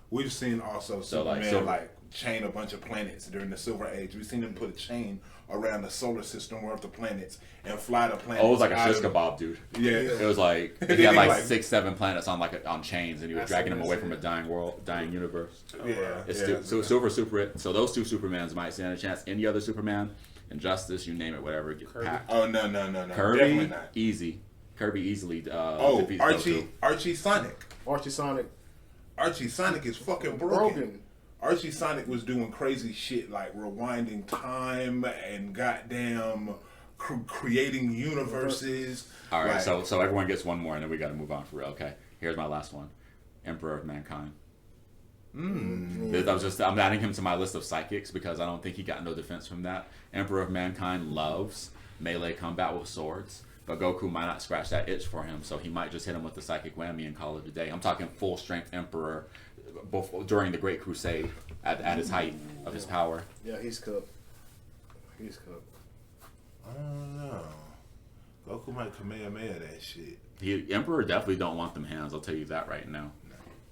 we've seen also so Superman chain a bunch of planets during the Silver Age. We've seen them put a chain around the solar system worth of planets and fly the planets. Oh, it was like a out shish of- kebab, dude. Yeah. It was like They he had like like- 6-7 planets on on chains, and he was That's dragging them away amazing. from a dying world, dying universe. Yeah. It's yeah. so super. So those two Supermans might stand a chance. Any other Superman, Injustice, you name it, whatever, get Kirby. packed. Oh no. Definitely Kirby, not. easy. Kirby easily. Oh, defeats Archie Goku. Sonic. Archie Sonic Archie Sonic is fucking broken. Archie Sonic was doing crazy shit like rewinding time and goddamn creating universes. All right, Like, so everyone gets one more, and then we got to move on for real. Okay, here's my last one, Emperor of Mankind. I'm adding him to my list of psychics because I don't think he got no defense from that. Emperor of Mankind loves melee combat with swords, but Goku might not scratch that itch for him, so he might just hit him with the psychic whammy and call it a day. I'm talking full strength Emperor during the Great Crusade at his height of his power. Yeah, he's cooked. He's cooked. I don't know. Goku might Kamehameha that shit. Emperor definitely don't want them hands. I'll tell you that right now.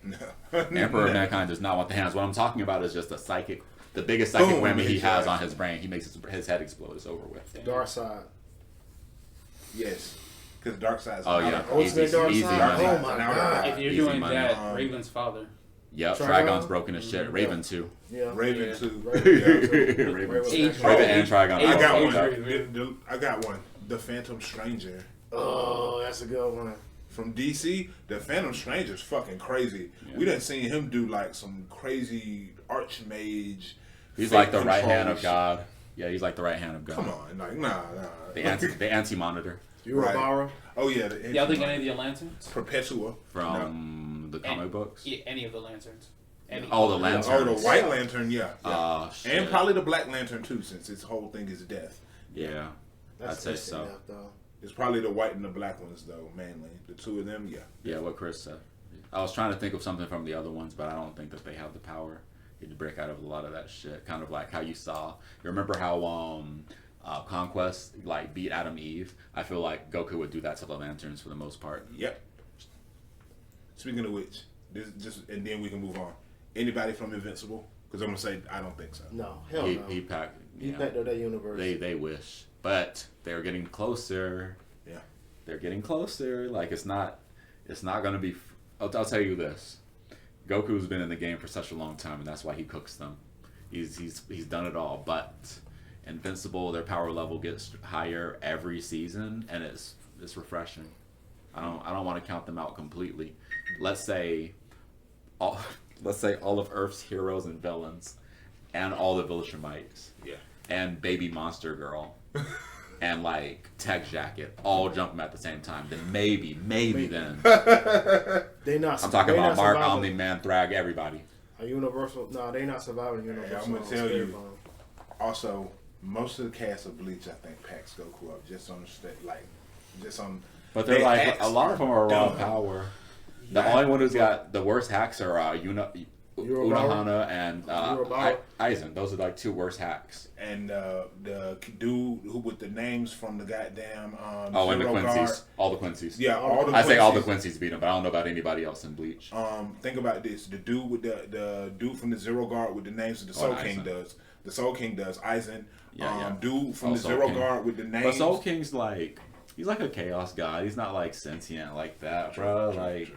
No. Emperor of Mankind does not want the hands. What I'm talking about is just a psychic, the biggest psychic Boom, whammy he has exactly. on his brain. He makes his head explode. It's over with. Dark side. Yes. Because Darkseid's Oh yeah, Ultimate Dark easy Side. money. Oh my god. If you're Easy doing money. that, Raven's father. Yep, Trigon? Trigon's broken as shit. Raven too. Yeah. Raven Yeah. too. Raven. Raven was Eight. actually- Raven and Trigon. I got Eight. one. Eight. I got one. The Phantom Stranger. Oh, that's a good one. From DC, the Phantom Stranger's fucking crazy. We done seen him do like some crazy archmage. He's fake like the right control hand of shit. God. Yeah, he's like the right hand of God. Come on, like nah. The anti-monitor Urabara. Oh yeah, Y'all think any of the Lanterns? Perpetua from the comic books. Yeah, any of the Lanterns. Any. Oh, the Lanterns. Oh, the White Lantern, yeah. Shit. And probably the Black Lantern too, since his whole thing is death. Yeah, I'd say instant so. death, though. It's probably the white and the black ones though, mainly. The two of them, yeah. Yeah, what Chris said. I was trying to think of something from the other ones, but I don't think that they have the power to break out of a lot of that shit. Kind of like how you saw. You remember how Conquest like beat Adam Eve? I feel like Goku would do that to the Lanterns for the most part. Yep. Speaking of which, this just and then we can move on. Anybody from Invincible? Because I'm gonna say I don't think so. No, hell He no. packed. He Yeah. packed up that universe. They wish, but they're getting closer. Yeah. They're getting closer. Like it's not gonna be. I'll tell you this. Goku's been in the game for such a long time, and that's why he cooks them. He's done it all. But Invincible, their power level gets higher every season, and it's refreshing. I don't want to count them out completely. Let's say all of Earth's heroes and villains, and all the Viltrumites, Yeah. and Baby Monster Girl, and like Tech Jacket all jump them at the same time. Then maybe then They not. I'm talking they about not Mark, surviving Omni, Man, Thrag, everybody. A Universal. No, they not surviving Universal. I'm gonna tell Spirit you. Bomb. Also, most of the cast of Bleach, I think, packs Goku up just on just on. But they're they like hacks a lot of them are raw dumb. power. The only one who's got the worst hacks are Urabara? Unohana and Urabara? Aizen. Those are like two worst hacks. And the dude who with the names from the goddamn Oh, and the Zero Quincy's. Guard. All the Quincy's. Yeah, all the I say all the Quincy's. Quincy's beat him, but I don't know about anybody else in Bleach. Think about this: the dude with the dude from the Zero Guard with the names that the Soul and King Aizen. does. The Soul King does Aizen. Yeah. Dude from Oh, the Soul Zero King. Guard with the names. But Soul King's like he's like a chaos god. He's not like sentient like that, bro. Like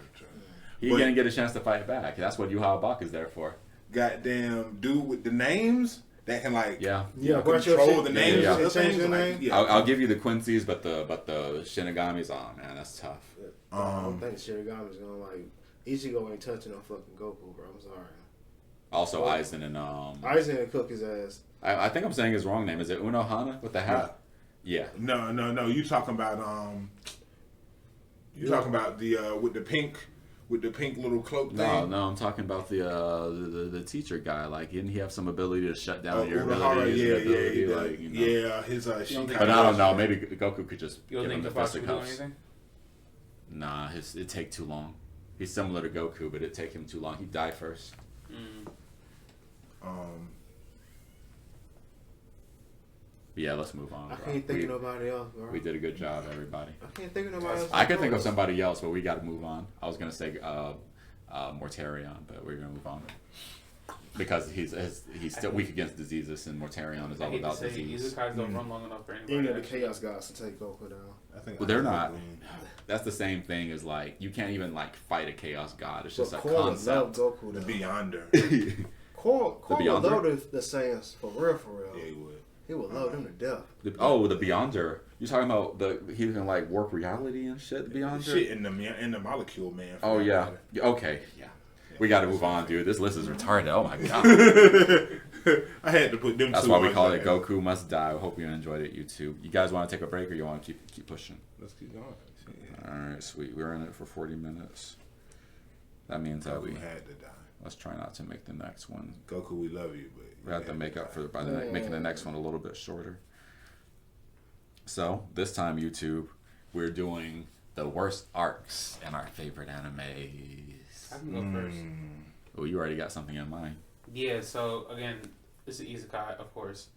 he's But- gonna get a chance to fight back. That's what Yuha Bak is there for. Goddamn dude with the names that can like Yeah. Yeah, but your control shit- the names. yeah. of the Change things, your like, name? yeah. I'll give you the Quincy's, but the Shinigami's, oh man, that's tough. I don't think Shirigami's gonna like. Ichigo ain't touching on fucking Goku, bro. I'm sorry. Also Aizen and Aizen and cook his ass. I think I'm saying his wrong name. Is it Unohana with the hat? Yeah. No. You talking about You talking about the with the pink little cloak thing? No, I'm talking about the teacher guy. Like, didn't he have some ability to shut down your Urahara, abilities? yeah, and ability, yeah, like, you know. yeah. His don't think- But I don't know. Maybe Goku could just You don't give him think the the Fox would do fisticuffs. anything? Nah, it'd take too long. He's similar to Goku, but it'd take him too long. He'd die first. But yeah, let's move on. I bro. can't think of nobody else, bro. We did a good job, everybody. I can't think of nobody else. I could think of somebody else, but we got to move on. I was gonna say Mortarion, but we're gonna move on. because he's still weak against diseases, and Mortarion is I all hate to about say disease. Izukais don't run long enough for You anybody. need the actually. Chaos Gods to take Goku down. I think Well, they're I not. agree. That's the same thing as like you can't even like fight a chaos god. It's But just a Korn would love concept. Goku The though. Beyonder. Korn would Beyonder? love the Saiyans for real. Yeah, he would. He would love them to death. The Beyonder. You talking about he can like warp reality and shit? The Beyonder. Shit in the molecule, man. for Oh that yeah. matter. Okay. Yeah. We got to move on, dude. This list is retarded. Oh my god. I had to put them. That's two why we on call there. it Goku Must Die. I hope you enjoyed it, YouTube. You guys want to take a break or you want to keep pushing? Let's keep going. All right, sweet. We're in it for 40 minutes. That means that Goku had to die. let's try not to make the next one. Goku, we love you, but We have to make up for by making the next one a little bit shorter. So this time, YouTube, we're doing the worst arcs in our favorite animes. I can go first. Oh, you already got something in mind. Yeah, so again, this is Isekai, of course.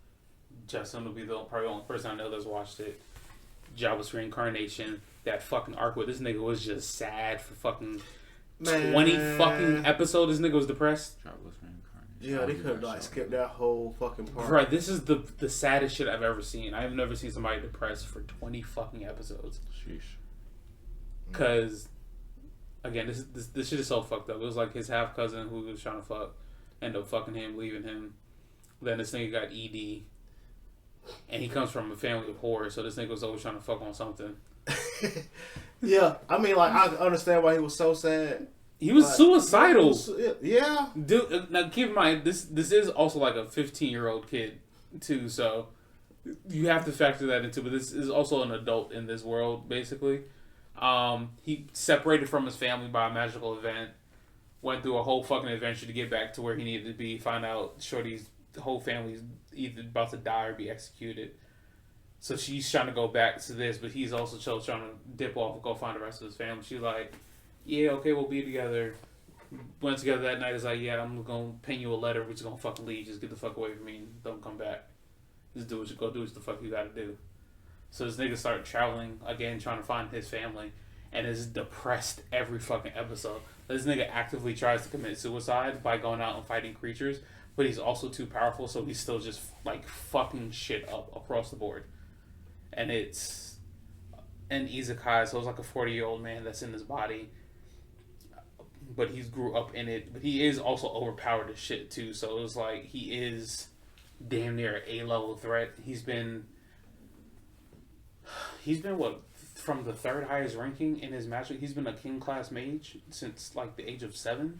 Justin will be probably the only person I know that's watched it. Jabba's reincarnation, that fucking arc where this nigga was just sad for fucking 20 fucking episodes. This nigga was depressed. Travelers Reincarnation. Yeah, they could have like skipped that whole fucking part. Bro, this is the saddest shit I've ever seen. I've never seen somebody depressed for 20 fucking episodes. Sheesh. Cause again, this shit is so fucked up. It was like his half cousin who he was trying to fuck ended up fucking him, leaving him. Then this nigga got ED, and he comes from a family of horror, so this nigga was always trying to fuck on something. Yeah, I mean, like I understand why he was so sad. He was but- suicidal. Yeah. Dude, now keep in mind this is also like a 15-year-old kid too, so you have to factor that into. But this is also an adult in this world, basically. He separated from his family by a magical event, went through a whole fucking adventure to get back to where he needed to be. Find out Shorty's whole family's either about to die or be executed. So she's trying to go back to this, but he's also trying to dip off and go find the rest of his family. She's like, yeah, okay, we'll be together. Went together that night. It's like, yeah, I'm going to pen you a letter. We're just going to fucking leave. Just get the fuck away from me and don't come back. Just do what you go do what the fuck you got to do. So this nigga started traveling again, trying to find his family, and is depressed every fucking episode. This nigga actively tries to commit suicide by going out and fighting creatures, but he's also too powerful, so he's still just like fucking shit up across the board. And it's an isekai, so it's like a 40-year-old man that's in his body, but he's grew up in it. But he is also overpowered as shit too. So it was like he is damn near a A-level threat. He's been what, from the third highest ranking in his magic. He's been a king class mage since like the age of 7,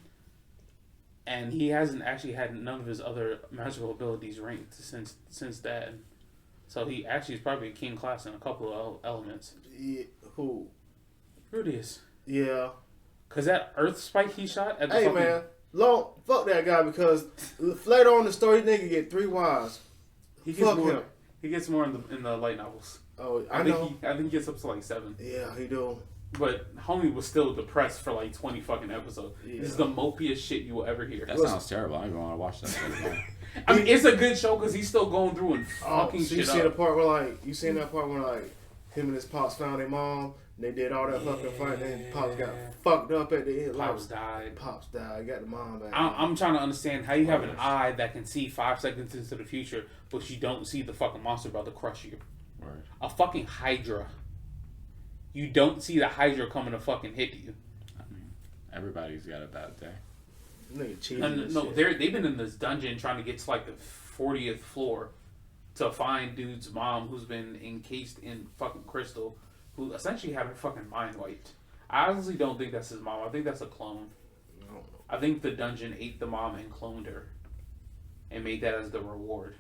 and he hasn't actually had none of his other magical abilities ranked since that. So he actually is probably a king class in a couple of elements. Yeah, who? Rudius. Yeah. Cause that earth spike he shot at the Hey fucking... man, fuck that guy because later on in the story, nigga get 3 wives. he gets fuck more. him. He gets more in the light novels. Oh, I I know. think he gets up to like 7. Yeah, he do. But homie was still depressed for like 20 fucking episodes. Yeah. This is the mopiest shit you will ever hear. That sounds terrible. I don't even want to watch that. Anymore. I mean, it's a good show because he's still going through and fucking so you shit seen the up. part where like that part where like him and his pops found their mom. And they did all that fucking fight. And pops got fucked up at the end. Pops died. Pops died. Got the mom back. I'm trying to understand how you have an eye that can see 5 seconds into the future, but you don't see the fucking monster about to crush you. Right. A fucking Hydra. You don't see the Hydra coming to fucking hit you. I mean, everybody's got a bad day. Nigga cheesy. No, they've been in this dungeon trying to get to like the 40th floor to find dude's mom who's been encased in fucking crystal, who essentially had her fucking mind wiped. I honestly don't think that's his mom. I think that's a clone. I think the dungeon ate the mom and cloned her and made that as the reward.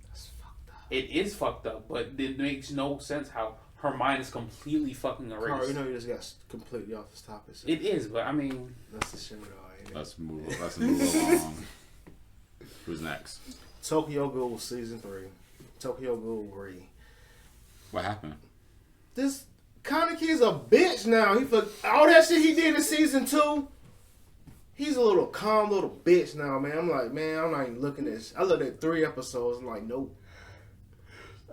That's fucked up. It is fucked up, but it makes no sense how her mind is completely fucking erased. Carl, you know you just got completely off this topic. So It is, but I mean... that's the shit, though, ain't it? Let's move along. Who's next? Tokyo Ghoul Season 3. Tokyo Ghoul Re. What happened? This Kaneki's a bitch now. He for all that shit he did in Season 2. He's a little calm little bitch now, man. I'm like, man, I'm not even looking at this. I looked at 3 episodes. I'm like, nope.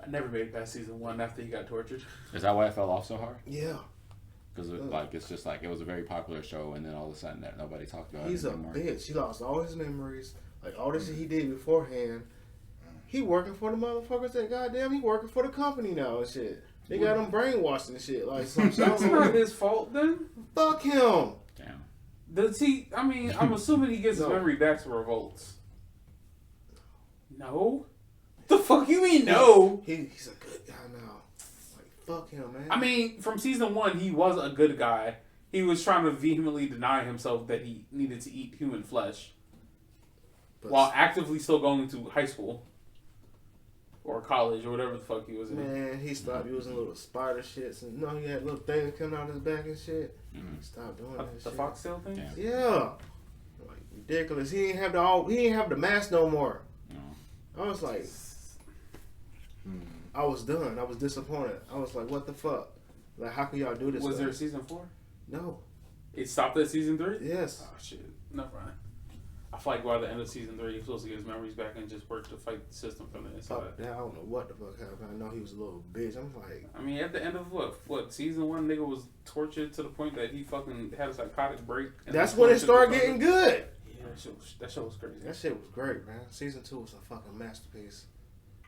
I never made it past season 1 after he got tortured. Is that why it fell off so hard? Yeah. Because like it's just like it was a very popular show, and then all of a sudden that nobody talked about He's it a anymore. bitch. He lost all his memories. Like all the shit he did beforehand. He working for the motherfuckers that goddamn he working for the company now and shit. They got him brainwashed and shit. Like some shit. That's not his fault then. Fuck him. Damn. Does he? I mean, I'm assuming he gets his No. memory back to revolts. No. The fuck you mean no? He's a good guy now. Like fuck him, man. I mean, from season 1, he was a good guy. He was trying to vehemently deny himself that he needed to eat human flesh, But while actively still going to high school or college or whatever the fuck he was in. man, he stopped using little spider shits and he had little things coming out his back and shit. Mm-hmm. He stopped doing The that shit. foxtail thing. Yeah. Yeah. Like ridiculous. He ain't have the mask no more. No. I was like, I was done. I was disappointed. I was like, what the fuck? Like, how can y'all do this? Was to there a us? season 4? No. It stopped at season 3. Yes. Oh shit, never mind. I feel like by the end of season 3, he's supposed to get his memories back and just work to fight the system from the inside. Fuck that. I don't know what the fuck happened. I know he was a little bitch. I'm like, I mean, at the end of what season 1, nigga was tortured to the point that he fucking had a psychotic break. And that's then when it tortured started the getting fucking- good. Yeah, that show was crazy. That shit was great, man. Season 2 was a fucking masterpiece.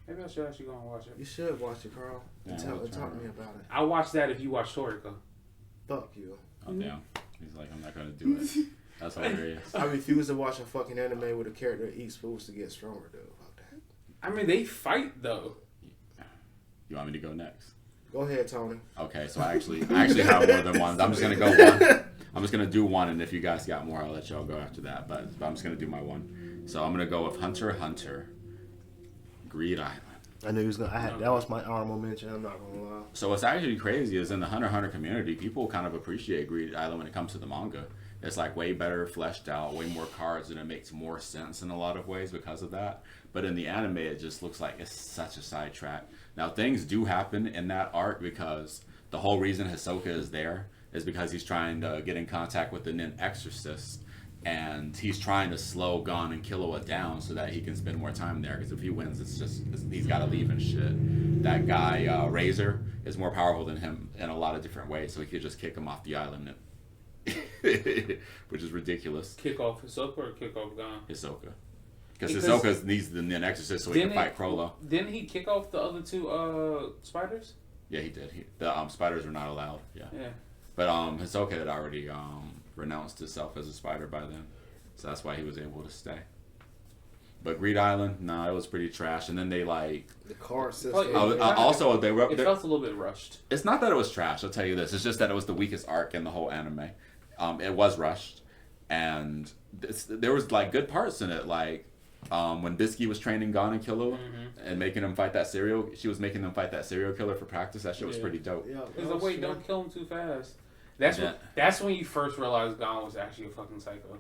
Maybe I should actually go and watch it. You should watch it, Carl. Yeah, And I'll talk try to it. me about it. I'll watch that if you watch Toriko. Fuck you. I'm down. He's like, I'm not gonna do it. That's hilarious. I refuse to watch a fucking anime where the character eats foods to get stronger, dude. Fuck that. I mean, they fight though. You want me to go next? Go ahead, Tony. Okay, so I actually have more than one. I'm just gonna go one. I'm just gonna do one, and if you guys got more, I'll let y'all go after that. But I'm just gonna do my one. So I'm gonna go with Hunter x Hunter, Greed Island. I knew he was gonna. That was my honorable mention. I'm not gonna lie. So what's actually crazy is in the Hunter x Hunter community, people kind of appreciate Greed Island when it comes to the manga. It's like way better fleshed out, way more cards, and it makes more sense in a lot of ways because of that. But in the anime, it just looks like it's such a sidetrack. Now things do happen in that arc because the whole reason Hisoka is there is because he's trying to get in contact with the Nin Exorcist, and he's trying to slow Gon and Killua down so that he can spend more time there. Because if he wins, he's got to leave and shit. That guy Razor is more powerful than him in a lot of different ways, so he could just kick him off the island, which is ridiculous. Kick off Hisoka or kick off Gon? Hisoka, because Because- Hisoka needs the Nin Exorcist so he can fight Crollo. Didn't he kick off the other two spiders? Yeah, he did. The spiders were not allowed. Yeah. Yeah. But Hisoka had already renounced himself as a spider by then, so that's why he was able to stay. But Greed Island, no, it was pretty trash. And then they like The card system. Oh, also they were. It felt a little bit rushed. It's not that it was trash. I'll tell you this. It's just that it was the weakest arc in the whole anime. It was rushed, and there was like good parts in it, like when Bisky was training Gon and Killua and making them fight that she was making them fight that serial killer for practice. That shit was pretty dope. Yeah, He's like, wait, don't kill him too fast. That's when you first realized Gon was actually a fucking psycho.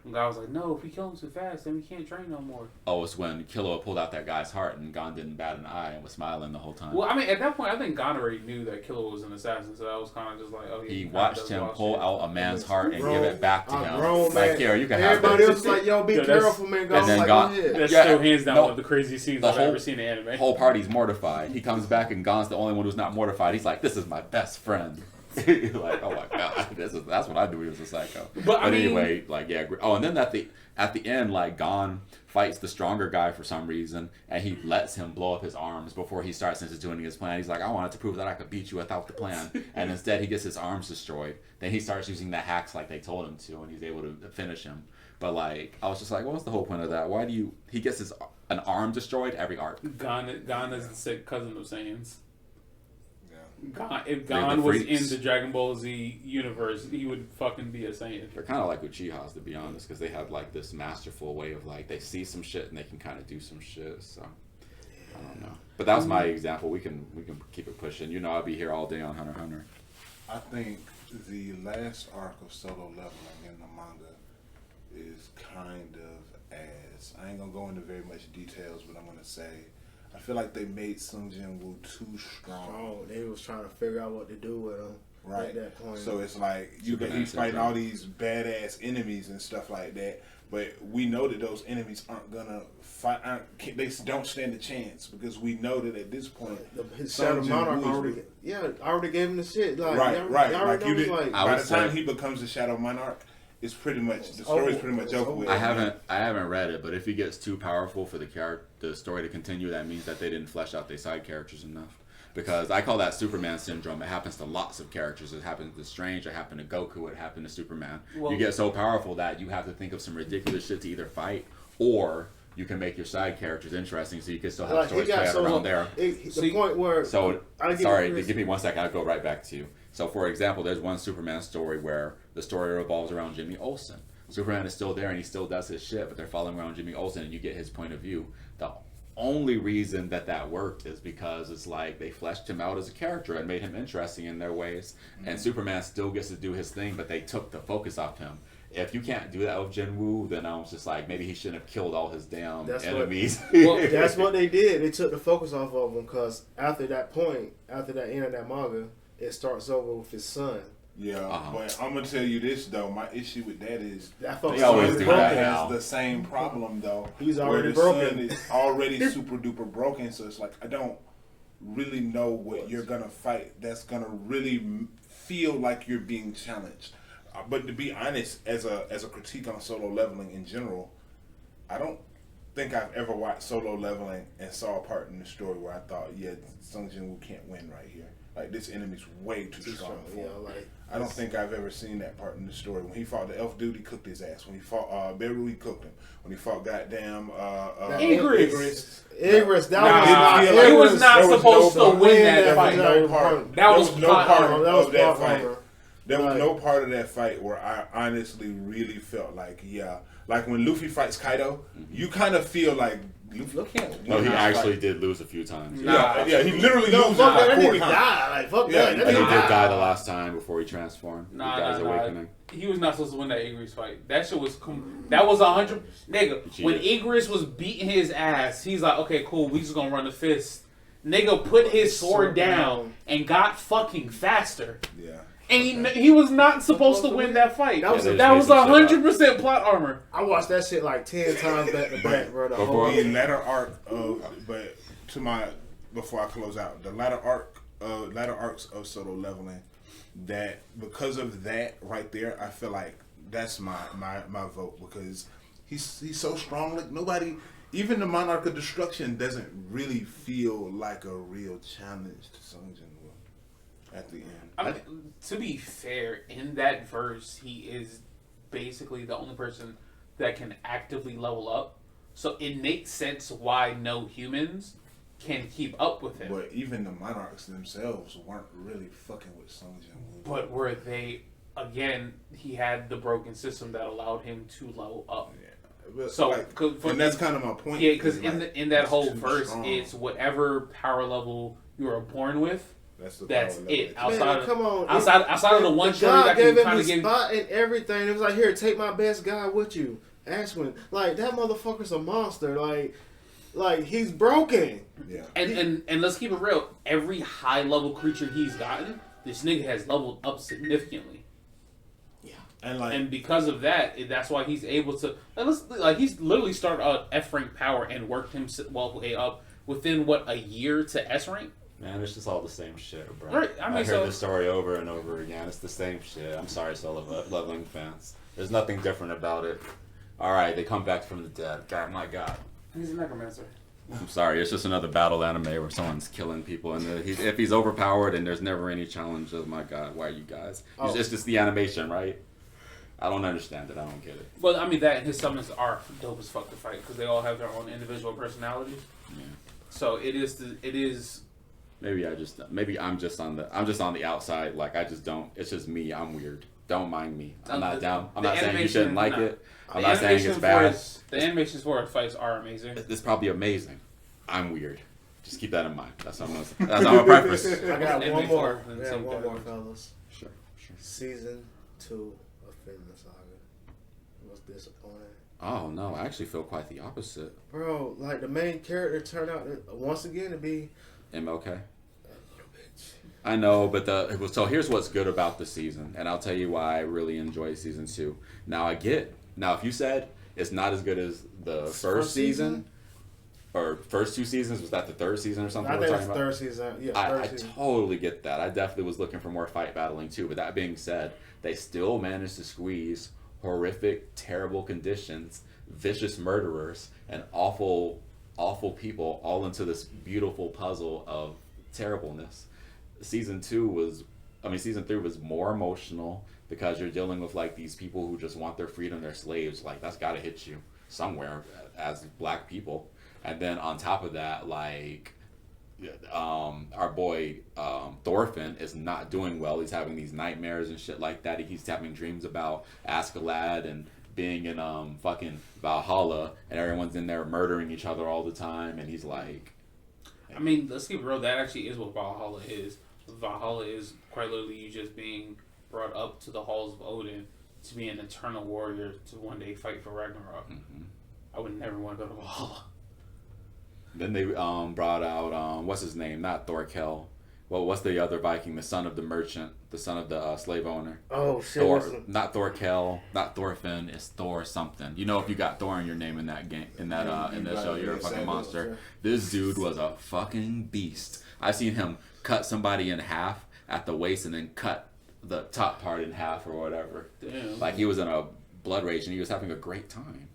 And Gon was like, no, if we kill him too fast, then we can't train no more. Oh, it's when Killua pulled out that guy's heart and Gon didn't bat an eye and was smiling the whole time. Well, I mean, at that point, I think Gon already knew that Killua was an assassin, so I was kind of just like, oh, yeah. He watched him pull out a man's heart and Bro, give it back to I'm him. grown, Like, man. here, you can have Everybody this. else was like, yo, be Yeah, that's- careful, man. and Gon's then like, Gon- go ahead. That's Yeah, still hands down no, one of the craziest scenes the I've whole- ever seen in anime. Whole party's mortified. He comes back and Gon's the only one who's not mortified. He's like, this is my best friend. Like, oh my god, that's what I do as a psycho. But I mean- anyway, like yeah. Oh, and then at the end, like Gon fights the stronger guy for some reason, and he lets him blow up his arms before he starts instituting his plan. He's like, I wanted to prove that I could beat you without the plan, and instead he gets his arms destroyed. Then he starts using the hacks like they told him to, and he's able to finish him. But like, I was just like, what was the whole point of that? Why do he gets an arm destroyed every arc? Gon is the sick cousin of Saiyans. Yeah. If They're Gon the was freaks. in the Dragon Ball Z universe, he would fucking be a Saiyan. They're kind of like Uchihas, to be honest, because they have like this masterful way of like they see some shit and they can kind of do some shit. So I don't know, but that was my example. We can keep it pushing. You know, I'll be here all day on Hunter x Hunter. I think the last arc of solo leveling in the manga is kind of ass. I ain't gonna go into very much details, but I'm gonna say I feel like they made Sung Jin Woo too strong. Oh, they was trying to figure out what to do with him. Right. At that point. So it's like he's Superman fighting syndrome. all these badass enemies and stuff like that. But we know that those enemies aren't gonna fight. They don't stand a chance because we know that at this point, His Shadow Monarch already gave him the shit. Like, right. Like you did. Like, by the time he becomes a Shadow Monarch, it's pretty much the story's pretty much over with. I haven't read it, but if he gets too powerful for the story to continue, that means that they didn't flesh out their side characters enough. Because I call that Superman syndrome. It happens to lots of characters. It happened to Strange. It happened to Goku. It happened to Superman. Well, you get so powerful that you have to think of some ridiculous shit to either fight, or you can make your side characters interesting so you can still have stories play out around there. Give me 1 second. I'll go right back to you. So, for example, there's one Superman story where the story revolves around Jimmy Olsen. Superman is still there and he still does his shit, but they're following around Jimmy Olsen and you get his point of view. The only reason that worked is because it's like they fleshed him out as a character and made him interesting in their ways. Mm-hmm. And Superman still gets to do his thing, but they took the focus off him. If you can't do that with Jin-Woo, then I was just like, maybe he shouldn't have killed all his damn enemies. That's what they did. They took the focus off of him because after that end of that manga, it starts over with his son. Yeah, but I'm gonna tell you this though. My issue with that is they always do that has the same problem though. He's already broken. Son is already super duper broken. So it's like I don't really know what you're gonna fight. That's gonna really feel like you're being challenged. But to be honest, as a critique on Solo Leveling in general, I don't think I've ever watched Solo Leveling and saw a part in the story where I thought, yeah, Sung Jin-Woo can't win right here. Like, this enemy's way too strong for him. I don't think I've ever seen that part in the story. When he fought the elf dude, he cooked his ass. When he fought Beru, he cooked him. When he fought goddamn Igris, he was not supposed to win that fight. That was no part of that fight. There was no part of that fight where I honestly really felt like, like when Luffy fights Kaido, you kind of feel like Luffy can't. No, he actually did lose a few times. He literally loses. That nigga died. Fuck that. He did die the last time before he transformed. Awakening. He was not supposed to win that Igris fight. That shit was that was 100. Nigga, when Igris was beating his ass, he's like, okay, cool, we just gonna run the fist. Nigga put his sword down and got fucking faster. Yeah. And he was not supposed to win that fight. That was 100% plot armor. I watched that shit like 10 times back to back, bro. The latter arc before I close out, the latter arcs of Solo Leveling, that because of that right there, I feel like that's my vote because he's so strong. Like nobody, even the Monarch of Destruction doesn't really feel like a real challenge to Sung Jin-Woo at the end. I mean, to be fair, in that verse, he is basically the only person that can actively level up. So it makes sense why no humans can keep up with him. But even the Monarchs themselves weren't really fucking with Sung Jin-Woo. But were they, again, he had the broken system that allowed him to level up. Yeah. But so, and that's kind of my point. Yeah, because in that whole verse, it's whatever power level you are born with. That's it. Outside of the one story that gave him his spot and everything. It was like, here, take my best guy with you, Ashwin. Like that motherfucker's a monster. Like he's broken. Yeah. And let's keep it real. Every high level creature he's gotten, this nigga has leveled up significantly. Yeah. And because of that, that's why he's able to. He's literally started out F rank power and worked himself way up within a year to S rank. Man, it's just all the same shit, bro. Right. I heard this story over and over again. It's the same shit. I'm sorry, Solo Leveling fans. There's nothing different about it. Alright, they come back from the dead. God, my God. He's a necromancer. I'm sorry, it's just another battle anime where someone's killing people. And if he's overpowered and there's never any challenge, oh my God, why are you guys? It's just the animation, right? I don't understand it. I don't get it. Well, I mean, that and his summons are dope as fuck to fight because they all have their own individual personalities. Yeah. So it is. Maybe I'm just on the outside. Like I just don't. It's just me. I'm weird. Don't mind me. I'm not down. I'm not saying you shouldn't like it. I'm not saying it's bad. The animations for his fights are amazing. It's probably amazing. I'm weird. Just keep that in mind. That's how my preference. I got one more. One more, fellas. Sure. Season 2 of Finland Saga was disappointing. Oh no, I actually feel quite the opposite. Bro, like the main character turned out once again to be MLK. I know, but so here's what's good about the season, and I'll tell you why I really enjoy season 2. Now if you said It's not as good as the First first season. season? Or first 2 seasons. Was that the third season or something? I we're think it's talking about? third season. Yeah, I third season. totally get that. I definitely was looking for more fight battling too. But that being said, they still managed to squeeze horrific, terrible conditions, vicious murderers, and awful, awful people all into this beautiful puzzle of terribleness. Season 3 was more emotional because you're dealing with like these people who just want their freedom, their slaves. Like that's got to hit you somewhere as black people. And then on top of that, like our boy Thorfinn is not doing well. He's having these nightmares and shit like that. He's having dreams about Askeladd and being in fucking Valhalla, and everyone's in there murdering each other all the time. And he's like, I mean, let's keep it real. That actually is what Valhalla is. Valhalla is quite literally you just being brought up to the halls of Odin to be an eternal warrior to one day fight for Ragnarok. mm-hmm. I would never want to go to Valhalla. Then they brought out what's his name? Not Thorkel. Well, what's the other Viking? The son of the merchant, the son of the slave owner. Oh shit! Thor, not Thorkel, not Thorfinn. It's Thor something. You know, if you got Thor in your name in that game, in that show, you're a fucking monster. This dude was a fucking beast. I've seen him cut somebody in half at the waist and then cut the top part in half or whatever. Damn. Like he was in a blood rage and he was having a great time.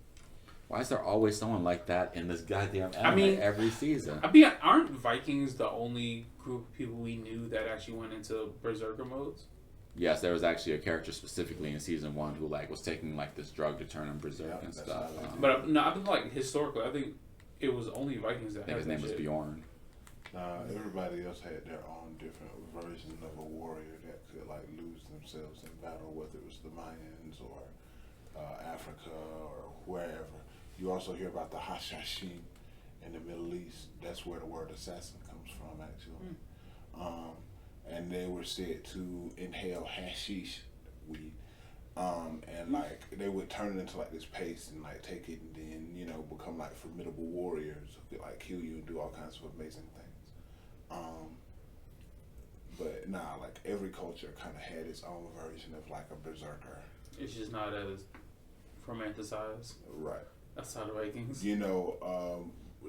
Why is there always someone like that in this goddamn anime every season? Aren't Vikings the only group of people we knew that actually went into berserker modes? Yes, there was actually a character specifically in season 1 who like was taking like this drug to turn him berserk and stuff. But no, I think like historically, I think it was only Vikings that. I think his name was Bjorn. Everybody else had their own different version of a warrior that could like lose themselves in battle, whether it was the Mayans or Africa or wherever. You also hear about the Hashashin in the Middle East. That's where the word assassin comes from, actually. And they were said to inhale hashish weed, and like they would turn it into like this paste and like take it and then become like formidable warriors who could like kill you and do all kinds of amazing things. But nah, like every culture kind of had its own version of like a berserker. It's just not as romanticized. Right. That's how the Vikings.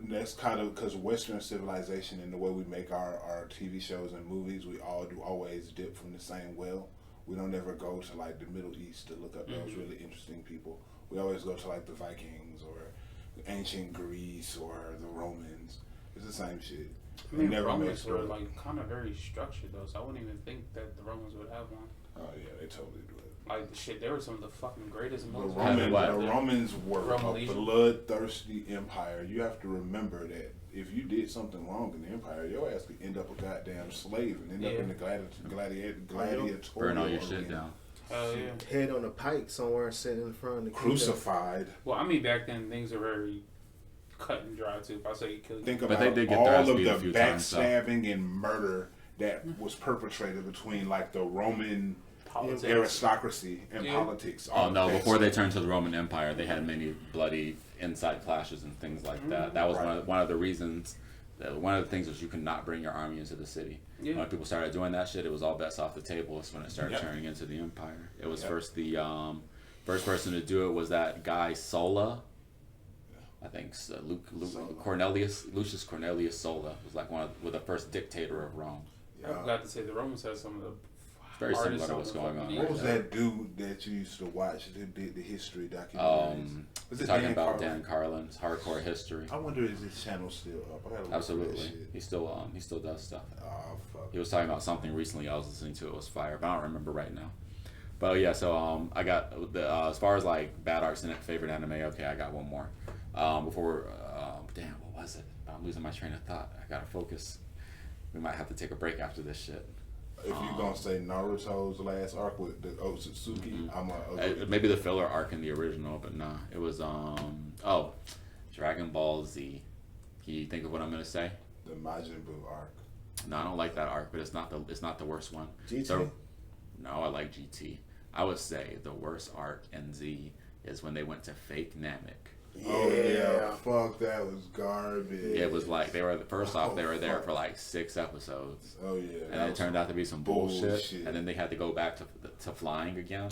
That's kind of because Western civilization and the way we make our TV shows and movies, we always dip from the same well. We don't ever go to like the Middle East to look up those really interesting people. We always go to like the Vikings or ancient Greece or the Romans. It's the same shit. I mean, Romans were like kind of very structured though, so I wouldn't even think that the Romans would have one. Oh yeah, they totally do it. Like shit, they were some of the fucking greatest The military. Romans were Roman a legion. bloodthirsty empire. You have to remember that if you did something wrong in the empire, your ass could end up a goddamn slave and end up in the gladiatorial. Burn all your shit down. Hell yeah. Head on a pike somewhere sitting in front of the Crucified. Well, I mean, back then things were very cut and dry too. If I say you kill you, Think But about they did get their ass all of beat a the few times, so. backstabbing and murder that was perpetrated between like the Roman politics. aristocracy and Yeah. politics. Oh All no! that Before they stuff. turned to the Roman Empire, they had many bloody inside clashes and things like that. That was one of the reasons. One of the things was you could not bring your army into the city. Yeah. When people started doing that shit, it was all bets off the table. It's when it started turning into the empire. It was first the first person to do it was that guy Sulla. I think Lucius Cornelius Sulla was like was the first dictator of Rome. I'm glad to say the Romans had some of the Very similar hardest to what's going on. What was that dude that you used to watch that did the history documentaries? Was it Talking Dan about Carlin? Dan Carlin's Hardcore History. I wonder is his channel still up? I gotta look Absolutely, For that shit. he still does stuff. Oh fuck. He was talking about something recently I was listening to. It was fire, but I don't remember right now. But yeah, so I got the as far as like bad arts and favorite anime. Okay, I got one more. Before damn, what was it? I'm losing my train of thought. I gotta focus. We might have to take a break after this shit. If you're gonna say Naruto's last arc with the Otsutsuki, Maybe the filler arc in the original, but nah, it was Dragon Ball Z. Can you think of what I'm gonna say? the Majin Buu arc. No, I don't like that arc, but it's not the worst one. GT? No, I like GT. I would say the worst arc in Z is when they went to fake Namek. Oh yeah, fuck, that was garbage. It was like they were there for like 6 episodes. Oh yeah, And it turned out to be some bullshit. And then they had to go back to flying again.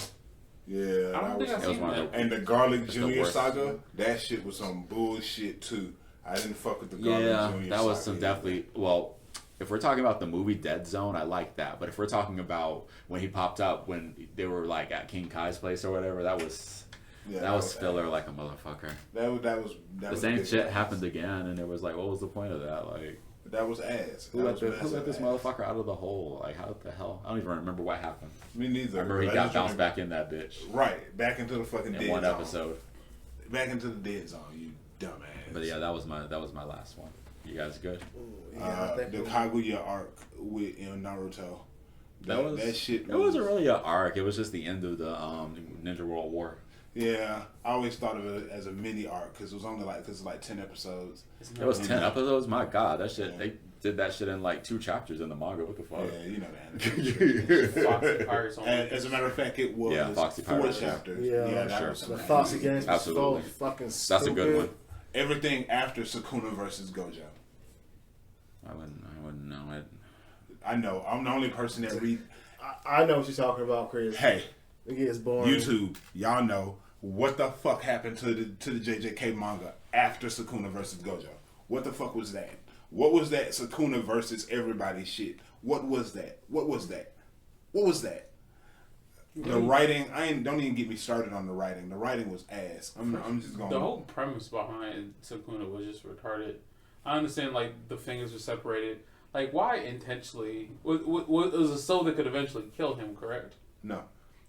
Yeah, I don't think I've That was seen one that. of and the Garlic It's the Junior worst. saga, that shit was some bullshit too. I didn't fuck with the Garlic Yeah, Junior that was saga some either. definitely. Well, if we're talking about the movie Dead Zone, I like that. But if we're talking about when he popped up when they were like at King Kai's place or whatever, that was Yeah, that was filler ass. like a motherfucker. That was The was same big shit ass. happened again, and it was like, what was the point of that? Like, That was ass. who That let, was who let this massive ass. motherfucker out of the hole? Like, how the hell? I don't even remember what happened. Me neither. I remember he but got just bounced remember- back in that bitch Right, back into the fucking in dead one zone. episode. Back into the dead zone, you dumbass. But yeah, that was my last one. You guys good? Ooh, yeah, I think the Kaguya arc with Naruto. That shit. It wasn't really an arc. It was just the end of the Ninja World War. Yeah, I always thought of it as a mini arc because it was only like 10 episodes. It was 10 episodes. My God, that shit. Yeah. They did that shit in like 2 chapters in the manga. What the fuck? Yeah, you know that. Foxy Pirates only. As a matter of fact, it was Yeah, Foxy 4 Pirates. chapters. Yeah, that sure. was the some Foxy ass. games was so Absolutely. fucking stupid. That's a good one. Everything after Sukuna versus Gojo. I wouldn't know it. I know. I'm the only person that read. I know what you're talking about, Chris. Hey, It gets boring. YouTube, y'all know what the fuck happened to the JJK manga after Sukuna versus Gojo? What the fuck was that? What was that Sukuna versus everybody shit? What was that? What was that? What was that? The writing, don't even get me started on the writing. The writing was ass. I'm just going. The whole premise behind Sukuna was just retarded. I understand, like, the fingers were separated. Like, why intentionally? It was a soul that could eventually kill him, correct? No.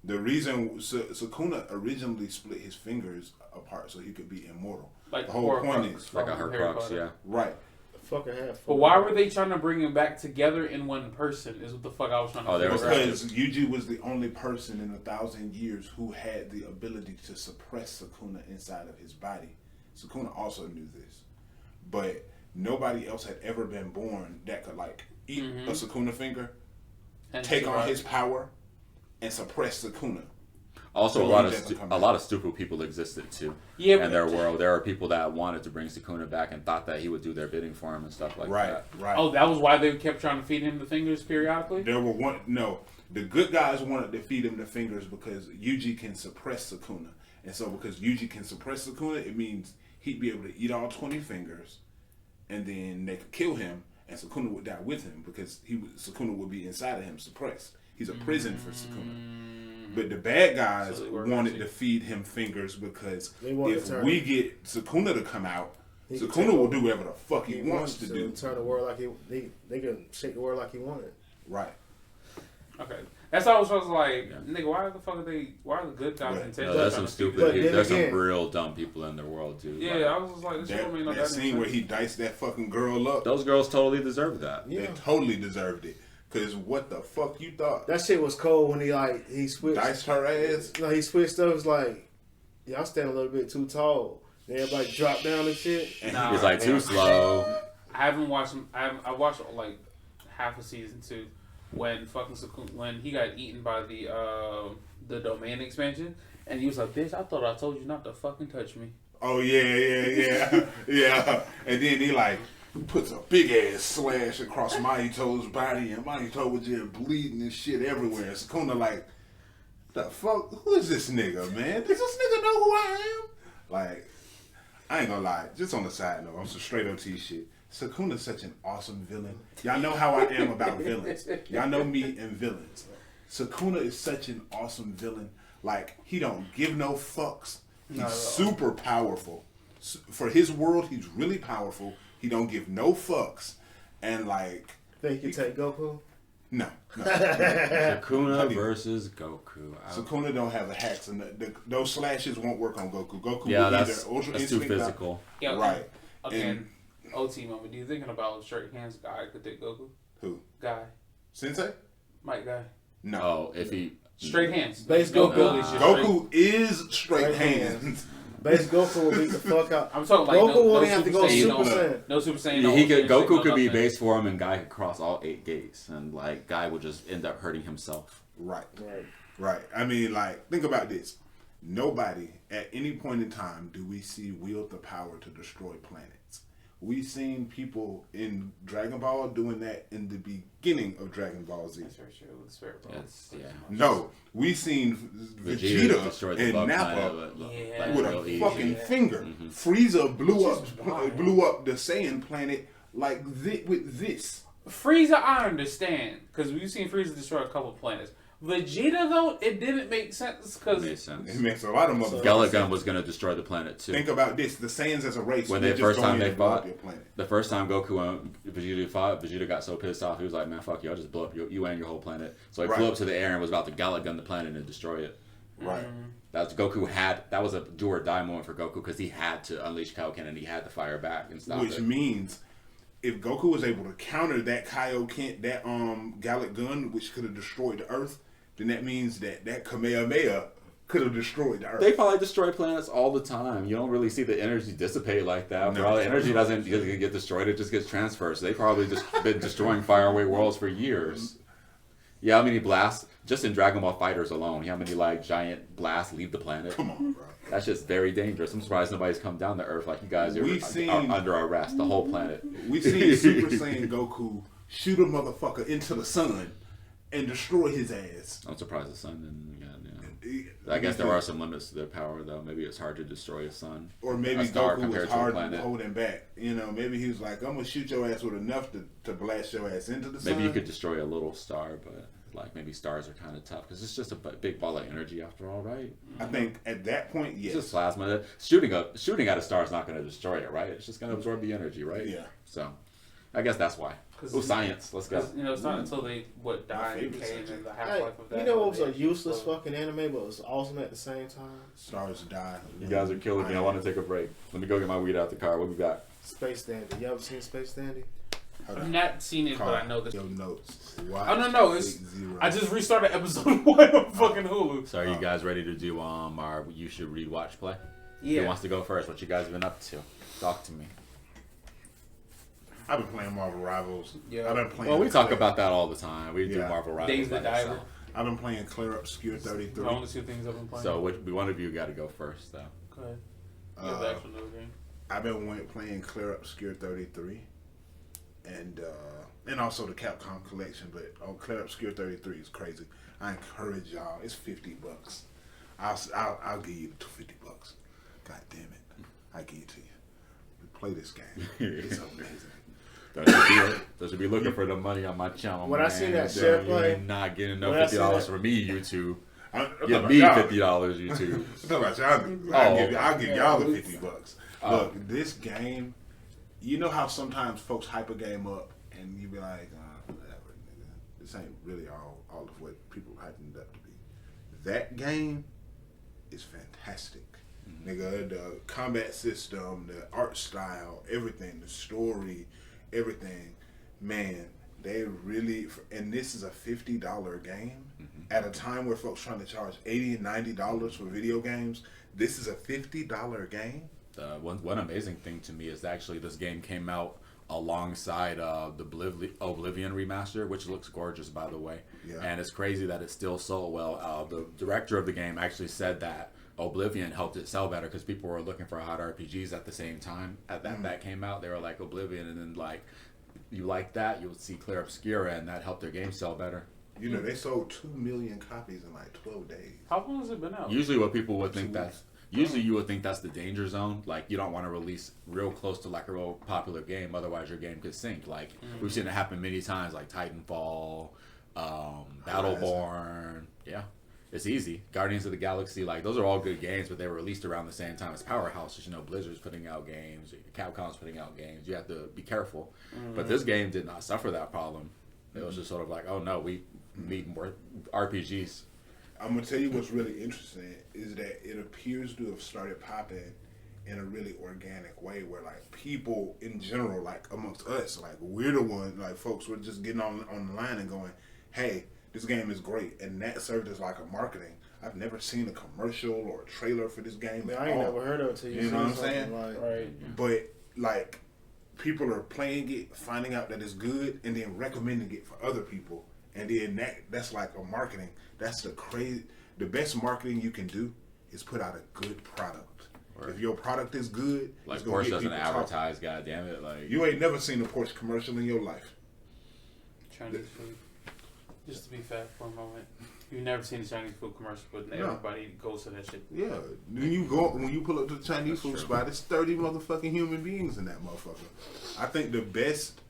The reason Sukuna originally split his fingers apart so he could be immortal. Like The whole point Horcrux is Like a from Harry Horcrux, Potter. yeah. right. Fucking half. But why were they trying to bring him back together in one person? Is what the fuck I was trying to Oh, there was figure out. Because Yuji was the only person in 1,000 years who had the ability to suppress Sukuna inside of his body. Sukuna also knew this, but nobody else had ever been born that could like eat a Sukuna finger, And take on survive. his power, and suppress Sukuna. Also, So a lot he of doesn't come a back. lot of stupid people existed too. Yeah, in but- their world, there are people that wanted to bring Sukuna back and thought that he would do their bidding for him and stuff like Right, that. right. Oh, that was why they kept trying to feed him the fingers periodically? There were the good guys wanted to feed him the fingers because Yuji can suppress Sukuna. And so because Yuji can suppress Sukuna, it means he'd be able to eat all 20 fingers and then they could kill him and Sukuna would die with him because Sukuna would be inside of him suppressed. He's a prison for Sukuna. But the bad guys So they were wanted actually- to feed him fingers because They wanted if to turn- we get Sukuna to come out, He can Sukuna take will over. do whatever the fuck he wants to do. Turn the world like they can shake the world like he wanted. Right. Okay. That's why I was like, Yeah. nigga, why are the good guys Yeah. intentionally No, there's trying some to feed stupid. But People, then there's again- some real dumb people in the world too. Yeah, Like, I was just like, this shit don't make no That goddamn scene where sense. he diced that fucking girl up. those girls totally deserve that. Yeah. They totally deserved it. Cause what the fuck you thought? That shit was cold when he switched. Diced her ass? No, he switched up. It was like, y'all stand a little bit too tall. And everybody dropped down and shit. And Nah. He's like too slow. I haven't watched him. I watched like half of season 2 when fucking when he got eaten by the domain expansion, and he was like, "Bitch, I thought I told you not to fucking touch me." Oh yeah. Yeah. And then he like puts a big ass slash across Mahito's body and Mahito was just bleeding and shit everywhere. Sukuna like, the fuck? Who is this nigga, man? Does this nigga know who I am? Like, I ain't gonna lie. Just on the side note, on some straight OT shit. Sukuna's such an awesome villain. Y'all know how I am about villains. Y'all know me and villains. Sukuna is such an awesome villain. Like, he don't give no fucks. He's super powerful. For his world, he's really powerful. He don't give no fucks. And like, Think you can take Goku? no. Sukuna versus Goku. Sukuna don't have the hacks, and those slashes won't work on Goku. Goku Yeah, will that's either Ultra too Instinct physical. Yeah, Right. Again, OT moment. Do you thinking about straight hands guy could take Goku? Who? Guy, Sensei? Mike guy, No. Oh, if he straight hands. Base No Goku. ability, just straight- Goku is straight Straight hands. Base Goku will beat the fuck out. I'm talking like Goku no, won't no have to go Saiyan, Super no- Saiyan. No Super Saiyan. he no could Ultra Goku Instinct, could no be nothing. base form and Guy could cross all 8 gates, and like Guy would just end up hurting himself. Right. Right. Right. I mean, like, think about this. Nobody, at any point in time, do we see wield the power to destroy planets. We seen people in Dragon Ball doing that in the beginning of Dragon Ball Z. That's very true. It's very bro. Yeah. No, we seen Vegeta destroyed the and bug Nappa Yeah. like, with real a easy. fucking Yeah. finger. Mhm. Frieza blew Which is wild. up the Saiyan planet like with this. Frieza, I understand because we've seen Frieza destroy a couple planets. Vegeta, though, it didn't make sense It because made sense. It makes a lot of motherfuckers. Galagun was gonna destroy the planet too. Think about this: the Saiyans as a race. When they the just first go time in they and blow up fought, your planet. the first time Goku and Vegeta fought, Vegeta got so pissed off he was like, "Man, fuck you! I'll just blow up you and your whole planet." So he flew Right. up to the air and was about to Galagun the planet and destroy it. Right. That was a do or die moment for Goku because he had to unleash Kaioken and he had to fire back and stop Which it. means if Goku was able to counter that Kaioken, that Gallic gun, which could have destroyed the Earth, then that means that Kamehameha could have destroyed the Earth. They probably destroy planets all the time. You don't really see the energy dissipate like that. No. Bro, the energy doesn't get destroyed; it just gets transferred. So they probably just been destroying faraway worlds for years. Yeah, how many blasts just in Dragon Ball Fighters alone? How many like giant blasts leave the planet? Come on, bro. That's just very dangerous. I'm surprised nobody's come down to Earth like you guys are under arrest. The whole planet. We seen Super Saiyan Goku shoot a motherfucker into the sun and destroy his ass. I'm surprised the sun didn't. I guess there are some limits to their power, though. Maybe it's hard to destroy a sun. Or maybe A star Goku compared was to a hard planet. holding back. You know, maybe he was like, I'm going to shoot your ass with enough to blast your ass into the sun. Maybe you could destroy a little star, but like maybe stars are kind of tough because it's just a big ball of energy after all, right? I think at that point, yes. It's just plasma. Shooting at a star is not going to destroy it, right? It's just going to absorb the energy, right? Yeah. So, I guess that's why. Oh, science. Let's go. you know it's not until they die and favorite decay subject. and the Hey, half-life of that. you know what was a they useless explode. fucking anime, but was awesome at the same time? Stars die. You guys are killing me. I want to take a break. Let me go get my weed out the car. What we got? Space Dandy. You ever seen Space Dandy? Hold I've on. not seen it, but I know this. Your notes. Oh, no, it's- I just restarted episode 1 of fucking Hulu. So, are you guys ready to do our You Should Read, Watch, Play? Who Yeah. wants to go first? What you guys been up to? Talk to me. I've been playing Marvel Rivals. Yeah. I've been playing. Well, we talk about that all the time. We do Yeah. Marvel Rivals. Days by the Diver. itself. I've been playing Clear Obscure The 33. only two things I've been playing. So, one of you got to go first, though. Go ahead. You have the actual new game. I've been playing Clear Obscure 33, and also the Capcom collection. But Clear Obscure 33 is crazy. I encourage y'all. It's $50. I'll give you the $50. God damn it, I give it to you. Play this game. It's amazing. Those should be looking for the money on my channel. When I man. seen that share You play- ain't not getting no when I seen $50 that- from me, YouTube. I'm Give talking me about y'all. $50, YouTube. I'm talking about y'all. Oh, I'll give y'all the $50. Oh. Look, this game. You know how sometimes folks hype a game up and you be like, whatever, nigga. This ain't really all of what people hyping it up to be. That game is fantastic. Nigga, the combat system, the art style, everything, the story, everything. Man, they really, and this is a $50 game. At a time where folks trying to charge $80 and $90 for video games, this is a $50 game. One amazing thing to me is actually this game came out alongside the Oblivion remaster, which looks gorgeous, by the way. Yeah. And it's crazy that it still sold well. The director of the game actually said that Oblivion helped it sell better because people were looking for hot RPGs at the same time. That came out, they were like Oblivion, and then like you like that, you would see Clear Obscura, and that helped their game sell better. You know, they sold 2 million copies in like 12 days. How long has it been out? Usually, what people would think you would think that's the danger zone. Like you don't want to release real close to like a real popular game, otherwise your game could sink. Like we've seen it happen many times, like Titanfall, Battleborn. Yeah, it's easy. Guardians of the Galaxy, like those are all good games, but they were released around the same time as Powerhouse. You know, Blizzard's putting out games, Capcom's putting out games. You have to be careful. But this game did not suffer that problem. It was just sort of like, oh no, we need more RPGs. I'm gonna tell you what's really interesting is that it appears to have started popping in a really organic way, where like people in general, like amongst us, like we're the ones, like folks were just getting on the line and going, "Hey, this game is great," and that served as like a marketing. I've never seen a commercial or a trailer for this game. Man, at I ain't all. never heard of it till You know what I'm said something saying? Like, Right. But like people are playing it, finding out that it's good, and then recommending it for other people, and then that's like a marketing. That's the best marketing you can do is put out a good product. Or, If your product is good, like it's gonna Porsche get doesn't people advertise, god damn it, like talking. You ain't never seen a Porsche commercial in your life. Chinese food. Just to be fair for a moment, you've never seen a Chinese food commercial, but everybody goes to that shit. Yeah, when you pull up to the Chinese food spot, it's 30 motherfucking human beings in that motherfucker. I think the best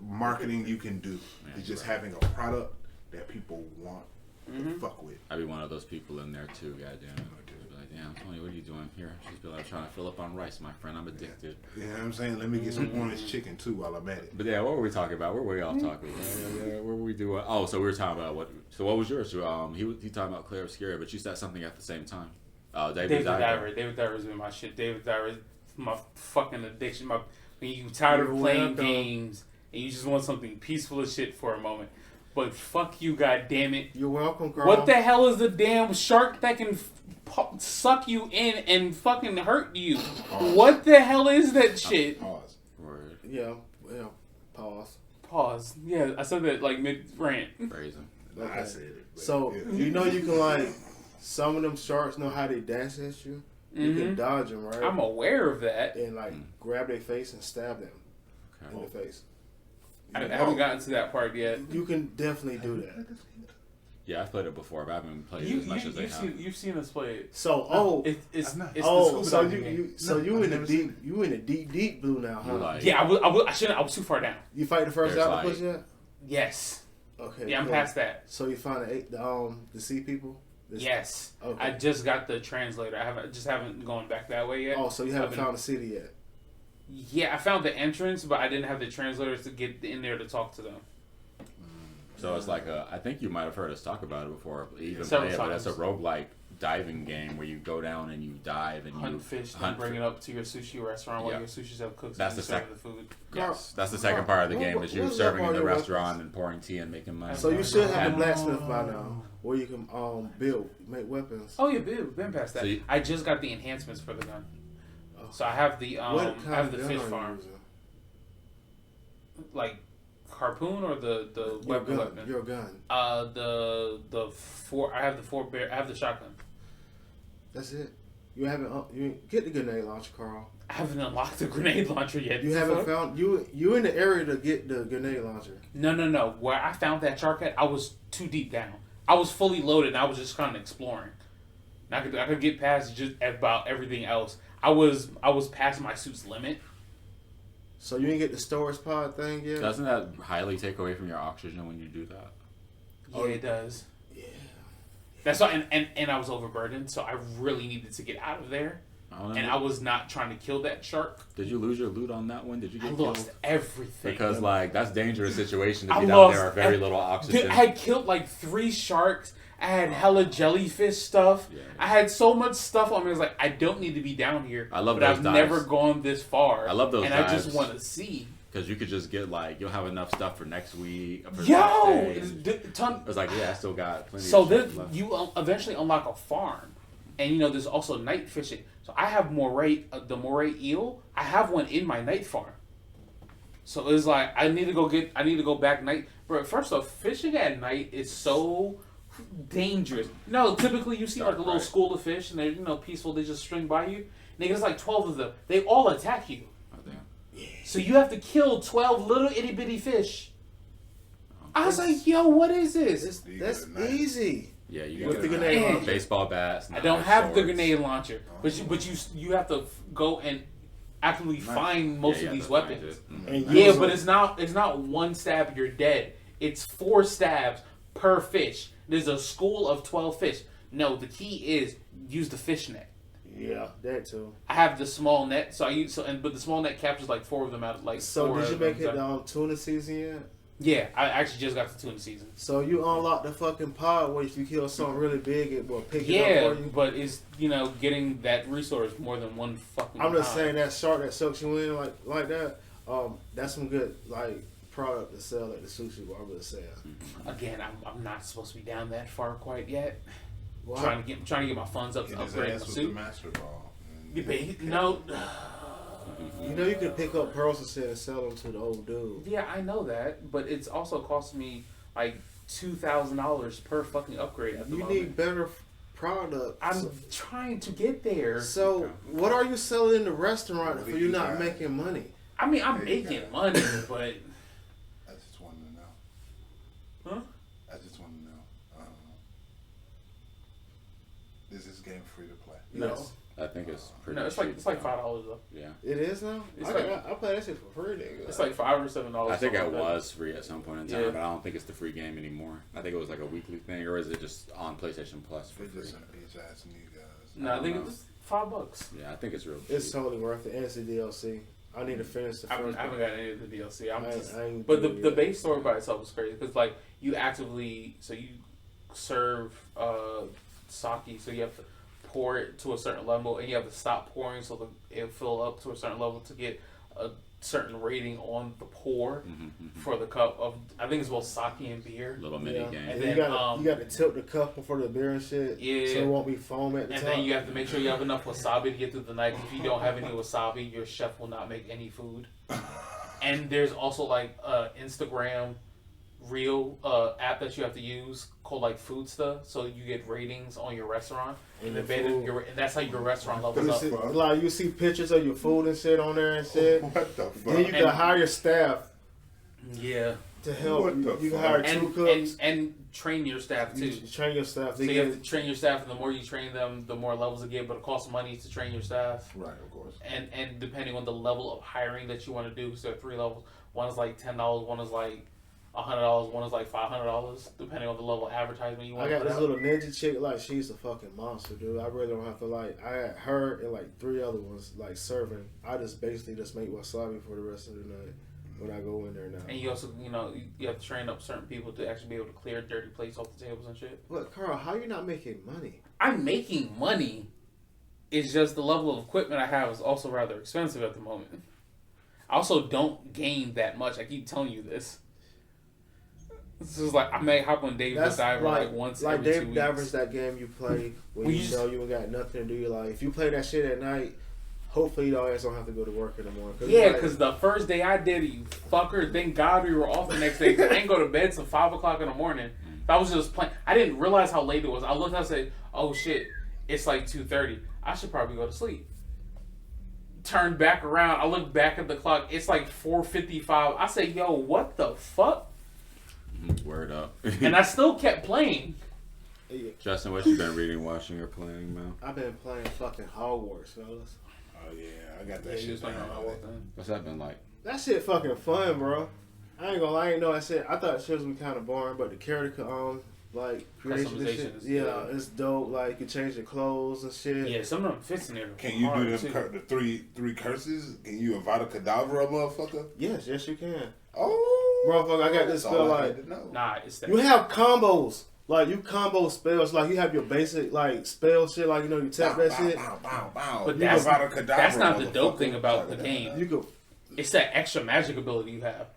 marketing you can do is just having a product that people want to fuck with. I'd be one of those people in there too, goddamn. I'd be like, damn, Tony, what are you doing here? She'd be like, I'm trying to fill up on rice, my friend. I'm addicted. You know what I'm saying? Let me get some orange chicken too while I'm at it. But yeah, what were we talking about? We're way off topic. What were we doing? Oh, so we were talking about what? So what was yours? He talking about Claire Obscura, but you said something at the same time. David Diver. David Diver's been my shit. David Diver's my fucking addiction. When you tired of playing games and you just want something peaceful as shit for a moment. But fuck you, goddammit. You're welcome, girl. What the hell is the damn shark that can suck you in and fucking hurt you? What the hell is that shit? Pause. Word. Yeah. Pause. Pause. Yeah, I said that like mid-rant. Phrasing. Okay. I said it. So, you know you can like, some of them sharks know how they dance at you. You can dodge them, right? I'm aware of that. And like grab their face and stab them in the face. I haven't gotten to that part yet. You can definitely do that. Yeah, I've played it before, but I haven't played it as much as they have. You've seen us play it. So, it's so the scuba you in the deep blue now, huh? Like, yeah, I shouldn't. I was too far down. You fight the first There's octopus like- yet? Yes. Okay. Yeah, I'm cool. past that. So you find the sea people? Yes. Okay. I just got the translator. I haven't gone back that way yet. Oh, so you haven't found the city yet? Yeah, I found the entrance, but I didn't have the translators to get in there to talk to them. So it's like I think you might have heard us talk about it before, even Several play it, but times. it's a roguelike diving game where you go down and you dive and Hunt you fish, then bring it up to your sushi restaurant while Yeah. your sushi chef cooks That's and the serve the food. Yes, that's the second part of the game is you what's serving up in the on your restaurant weapons? and pouring tea and making money. So you should have And- a blacksmith by now, where you can make weapons. Oh yeah, been past that. So you- I just got the enhancements for the gun. So I have the What I kind have of the gun fish are you farm, using? like harpoon or the weapon. Your gun. The four. I have the four bear. I have the shotgun. That's it. You haven't. You get the grenade launcher, Carl. I haven't unlocked the grenade launcher yet. You haven't found you in the area to get the grenade launcher. No. Where I found that shark at, I was too deep down. I was fully loaded and I was just kind of exploring. And I could get past just about everything else. I was past my suit's limit. So you didn't get the storage pod thing yet? Doesn't that highly take away from your oxygen when you do that? Yeah, it does. Yeah. That's why, and I was overburdened, so I really needed to get out of there. And I was not trying to kill that shark. Did you lose your loot on that one? Did you get I killed? lost everything. Because like that's dangerous situation to I be down lost there with very little oxygen. I had killed like 3 sharks. I had hella jellyfish stuff. Yeah. I had so much stuff on me. I was like, I don't need to be down here. I love but those I've dives. never gone this far. I love those and dives. I just want to see. Because you could just get like you'll have enough stuff for next week. For Yo, the next day. ton. It was like I still got plenty. So of then shit left. you eventually unlock a farm, and you there's also night fishing. So I have the moray eel. I have one in my night farm. So it's like I need to go back night. But first off, fishing at night is so dangerous. No, typically you see Dark, like a little right. school of fish, and they're peaceful. They just string by you. There's like 12 of them. They all attack you. Oh, damn. So you have to kill 12 little itty bitty fish. I was like, yo, what is this? That's easy. Yeah, you With got the grenade launcher. baseball bats. I don't have the swords. grenade launcher, but you have to go and actively find most Yeah, of these to find weapons. it. Mhm. And Yeah, use but them. it's not one stab you're dead. It's 4 stabs per fish. There's a school of 12 fish. No, the key is use the fish net. Yeah, that too. I have the small net, but the small net captures like 4 of them out of like. So 4 did you of make them. it tuna season yet? Yeah, I actually just got the tuna season. So you unlock the fucking pod where if you kill something really big, it will pick it Yeah, up for you. but it's getting that resource more than one fucking. I'm just time. saying that shark that sucks you in like that. That's some good like product to sell at the sushi bar. I'm just saying. Again, I'm not supposed to be down that far quite yet. Wow. Trying to get my funds up to Hit his upgrade my ass with the suit. master ball. No. You know you can pick up pearls and shit and sell them to the old dude. Yeah, I know that, but it's also costing me like $2,000 per fucking upgrade at the You moment. need better product. I'm trying to get there. So what are you selling in the restaurant What for do you you not got? making money? I mean, I'm There you making go. money, but I just wanted to know. huh? I just want to know. Is this game free to play? No. Yes. I think it's pretty. No, it's cheap like now. $5 though. Yeah. It is now? It's I play that shit for free, nigga. It's like $5 or $7. I think it something like that. was free at some point in time, Yeah. but I don't think it's the free game anymore. I think it was like a weekly thing, or is it just on PlayStation Plus for They're free? just some bitch ass new guys. No, I think know. it's $5. Yeah, I think it's real cheap. It's totally worth it. And it's the DLC. I need to finish the I first haven't got any of the DLC. I'm just, I ain't but the doing it. base story by itself is crazy because like you actively you serve sake, so you have to pour it to a certain level and you have to stop pouring so it'll fill up to a certain level to get a certain rating on the pour for the cup of, I think it's both sake and beer. Little mini Yeah. game. And then, you got to tilt the cup before the beer and shit. Yeah. So it won't be foam at the And top. then you have to make sure you have enough wasabi to get through the night. If you don't have any wasabi, your chef will not make any food. And there's also like Instagram reel app that you have to use called like Food Stuff, so you get ratings on your restaurant, and, And the food. and that's how your restaurant levels You up. see, like you see pictures of your food and shit on there and shit. What the fuck? Then you can And- hire staff Yeah, to help. What the You can fuck? hire two cooks. and train your staff You too. train your staff. So They you have get to train your staff, and the more you train them, the more levels they get. But it costs money to train your staff. Right, of course. And depending on the level of hiring that you want to do, because there are 3 levels. One is like $10, one is like $100, one is like $500, depending on the level of advertisement you want. I got to put this out. little ninja chick, like she's a fucking monster, dude. I really don't have to like. I had her and like 3 other ones like serving. I just basically just make wasabi for the rest of the night when I go in there now. And you also, you have to train up certain people to actually be able to clear dirty plates off the tables and shit. But Carl, how you not making money? I'm making money. It's just the level of equipment I have is also rather expensive at the moment. I also don't game that much. I keep telling you this. This is like I may hop on Dave the Diver like once like every 2 Dave weeks. Diver's that game you play when Well, you you know you ain't got nothing to do. Like if you play that shit at night, hopefully your ass don't have to go to work in the morning. Yeah, like, because the first day I did it, you fucker, thank God we were off the next day. 'Cause I ain't go to bed till 5 o'clock in the morning. I was just playing. I didn't realize how late it was. I looked and I said, oh shit, it's like 2:30. I should probably go to sleep. Turned back around. I looked back at the clock. It's like 4:55. I said, yo, what the fuck? Word up. And I still kept playing. Justin, what you been reading, watching, or playing, man? I've been playing fucking Hogwarts, fellas. Oh yeah, I got that Yeah, you shit was playing down. on my then. What's that been like? That shit fucking fun, bro. I ain't gonna lie, I ain't know that shit. I thought shit was gonna be kind of boring, but the character like creation and shit, Customizations, yeah, yeah. it's dope. Like you can change your clothes and shit. Yeah, some of them fits in there. Can you hard, do too. the three curses? Can you Avada Kedavra, a motherfucker? Yes, you can. Oh, Motherfucker, I got this that's all spell I like had to know. Nah, it's that. you have combos. Like you combo spells. Like you have your basic like spell shit. Like you tap that shit. Bow, bow, bow. But You that's- Avada Kedavra, that's not the dope motherfucker. thing about the game. You go. It's that extra magic ability you have.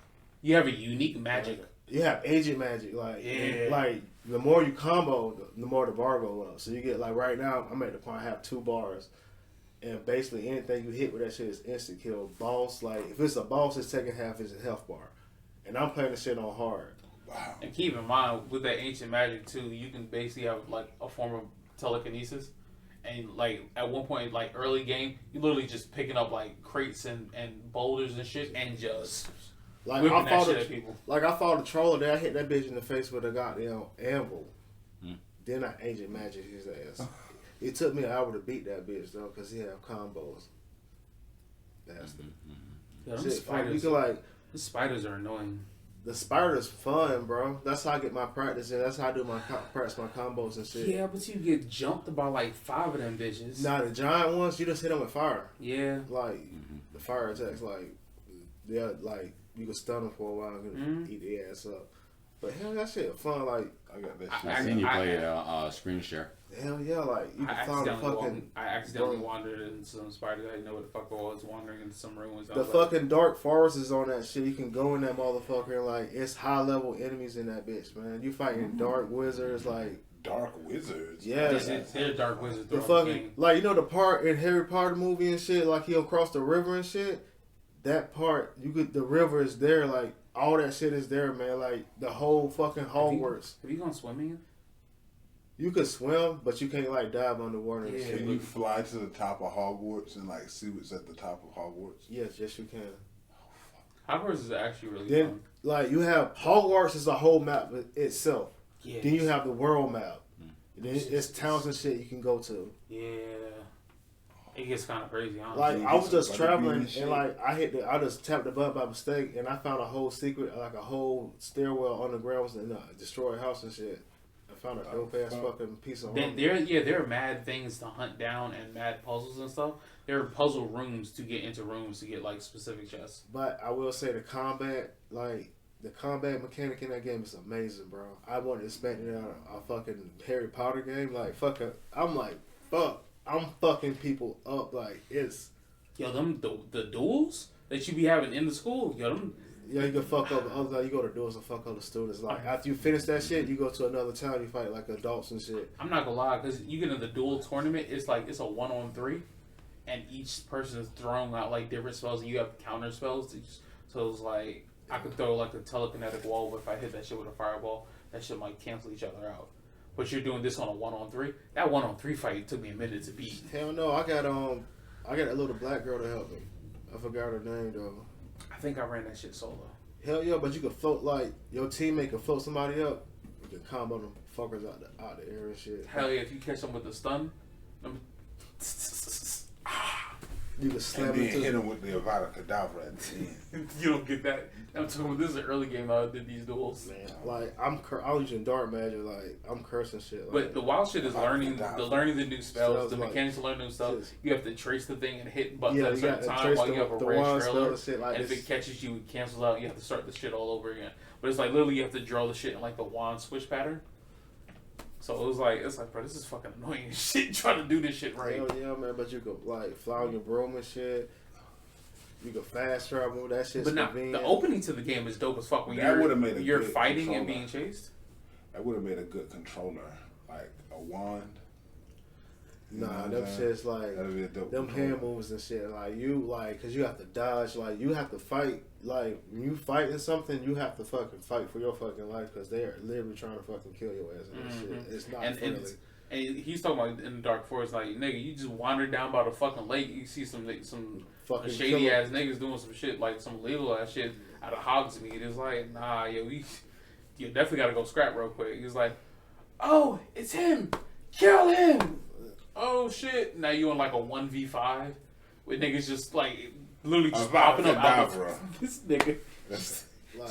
You have a unique magic. You have agent magic. Like Yeah. like the more you combo, the more the bar go up. So you get like right now, I'm at the point I have 2 bars. And basically anything you hit with that shit is instant kill. Boss, like if it's a boss, it's taking half his health bar. And I'm playing the shit on hard. Wow. And keep in mind, with that ancient magic too, you can basically have like a form of telekinesis. And like at one point, like early game, you literally just picking up like crates and boulders and shit and just Like whipping I that fought shit a, at people. like I fought a troller there, I hit that bitch in the face with a goddamn anvil. Then I agent magic his ass. It took me an hour to beat that bitch though, cause he have combos. That's Yeah, them shit. You spiders, can like the spiders are annoying. the spider's fun, bro. That's how I get my practice in. That's how I do my practice my combos and shit. Yeah, but you get jumped by like 5 of them bitches. Now the giant ones, you just hit them with fire. Yeah. Like the fire attacks, like like you can stun them for a while and eat their ass up. But hell, that shit fun. Like I got that I- shit. I seen you play screen share. hell yeah, like you I can find the accidentally fucking wandered into some spiders. I didn't know what the fuck I was wandering into some ruins. I the was like, fucking dark forest is on that shit. You can go in that motherfucker and like it's high level enemies in that bitch, man. You fighting dark wizards, like Dark Wizards. yeah. they're dark wizards. The throughout fucking game. like the part in Harry Potter movie and shit, like he'll cross the river and shit. That part the river is there, like all that shit is there, man. Like the whole fucking Hogwarts. Have you gone swimming? You could swim, but you can't like dive underwater and Yeah. shit. Can you fly to the top of Hogwarts and like see what's at the top of Hogwarts? Yes, you can. Hogwarts is actually really Then, fun. like, you have Hogwarts is a whole map itself. Yeah. Then you have the world map. Then it's towns and shit you can go to. Yeah. It gets kind of crazy, honestly. Like, you I get was some just butterbean traveling and shit? and like I just tapped the button by mistake and I found a whole secret, like a whole stairwell underground in a destroyed house and shit. I found a dope ass fucking piece of armor. There are mad things to hunt down and mad puzzles and stuff. There are puzzle rooms to get into rooms to get like specific chests. But I will say the combat mechanic in that game is amazing, bro. I wasn't expecting it out of a fucking Harry Potter game. Like, fucking, I'm like, fuck. I'm fucking people up. Like, it's... Yo, the duels that you be having in the school, yo, them... Yeah, you can fuck up other. You go to duels and fuck other students. Like, after you finish that shit, you go to another town, you fight, like, adults and shit. I'm not gonna lie, because you get in the duel tournament, it's like, it's a 1-on-3, and each person is throwing out, like, different spells, and you have counter spells. So it's like, I could throw, like, a telekinetic wall, but if I hit that shit with a fireball, that shit might cancel each other out. But you're doing this on a 1-on-3. That 1-on-3 fight took me a minute to beat. Hell no, I got a little black girl to help me. I forgot her name though. I think I ran that shit solo. Hell yeah, but you can float, like, your teammate can float somebody up. You can combo them fuckers out the air and shit. Hell yeah, if you catch them with the stun, You can slam And then into hit him with the Avada Kedavra at the end. you don't get that. I'm talking about this is an early game I did these duels. man. Like, I was using dark magic, like, I'm cursing shit. Like, But the wild shit is learning the new spells, the like, mechanics to learn new stuff. just- You have to trace the thing and hit buttons yeah, at a you got certain to time trace while you have a the red wand trailer. spell and shit like And if this. it catches you, it cancels out. You have to start the shit all over again. But it's like literally you have to draw the shit in like the wand switch pattern. So it was like, bro, this is fucking annoying as shit trying to do this shit right. Hell yeah, man. But you could, like, fly on your broom and shit. You could fast travel. That shit's But now convenient. the opening to the game is dope as fuck. When That would've made a you're good fighting and controller. being chased. That would have made a good controller, like a wand. You know Nah, what them I'm saying? shit's like That'd be a dope them controller. hand moves and shit. Like, you, like, cause you have to dodge. Like, you have to fight. Like, when you fighting something, you have to fucking fight for your fucking life, cause they are literally trying to fucking kill your ass and that shit. It's not And friendly. and he's talking about in the Dark Forest, like, nigga, you just wander down by the fucking lake, you see some Fucking shady killer. ass niggas doing some shit, like some illegal ass shit out of Hogsmeade. It's like, nah, yo, you definitely gotta go scrap real quick. He's like, oh, it's him, kill him. Oh shit, now you on like a 1v5 with niggas just like literally just popping up out of Kedavra. this nigga. Like,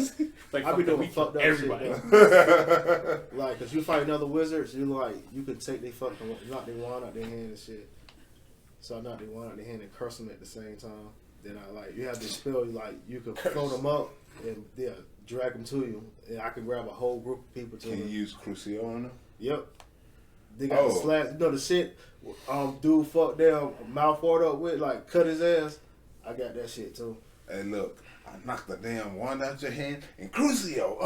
Like, I be fucking doing we fucked up everybody. shit. Though. Like, cause you fight other wizards, you can take they fucking knock their wand out their hand and shit. So I knock their wand out their hand and curse them at the same time. Then you have this spell, like, you can float them up and drag them to you, and I can grab a whole group of people to Can you them. use Crucio on them? Yep. They got the slash, the shit. Dude fucked down mouth ward up with, like, cut his ass. I got that shit too. Hey, look, I knocked the damn wand out your hand and Crucio.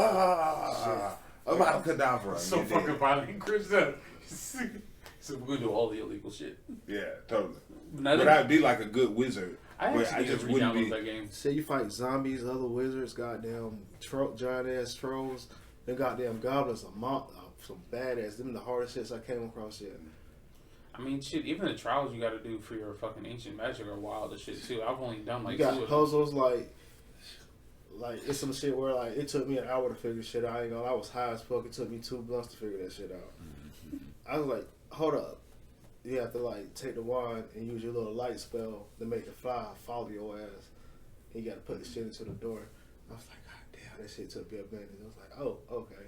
Avada Kedavra. So You're fucking dead. violent, Chris. So we're gonna do all the illegal shit. Yeah, totally. Now But I'd be like a good wizard. I but actually I just need to wouldn't re-download be. that game. Say you fight zombies, other wizards, goddamn giant ass trolls, and goddamn goblins, some badass. Them the hardest shits I came across yet. I mean, shit. Even the trials you got to do for your fucking ancient magic are wild as shit too. I've only done like You got 2 of them. puzzles like it's some shit where like it took me an hour to figure shit out. I ain't gonna lie, I was high as fuck. It took me 2 blunts to figure that shit out. I was like, hold up. You have to like take the wand and use your little light spell to make the fly follow your ass. You got to put the shit into the door. I was like, God damn, that shit took me a minute. I was like, oh, okay.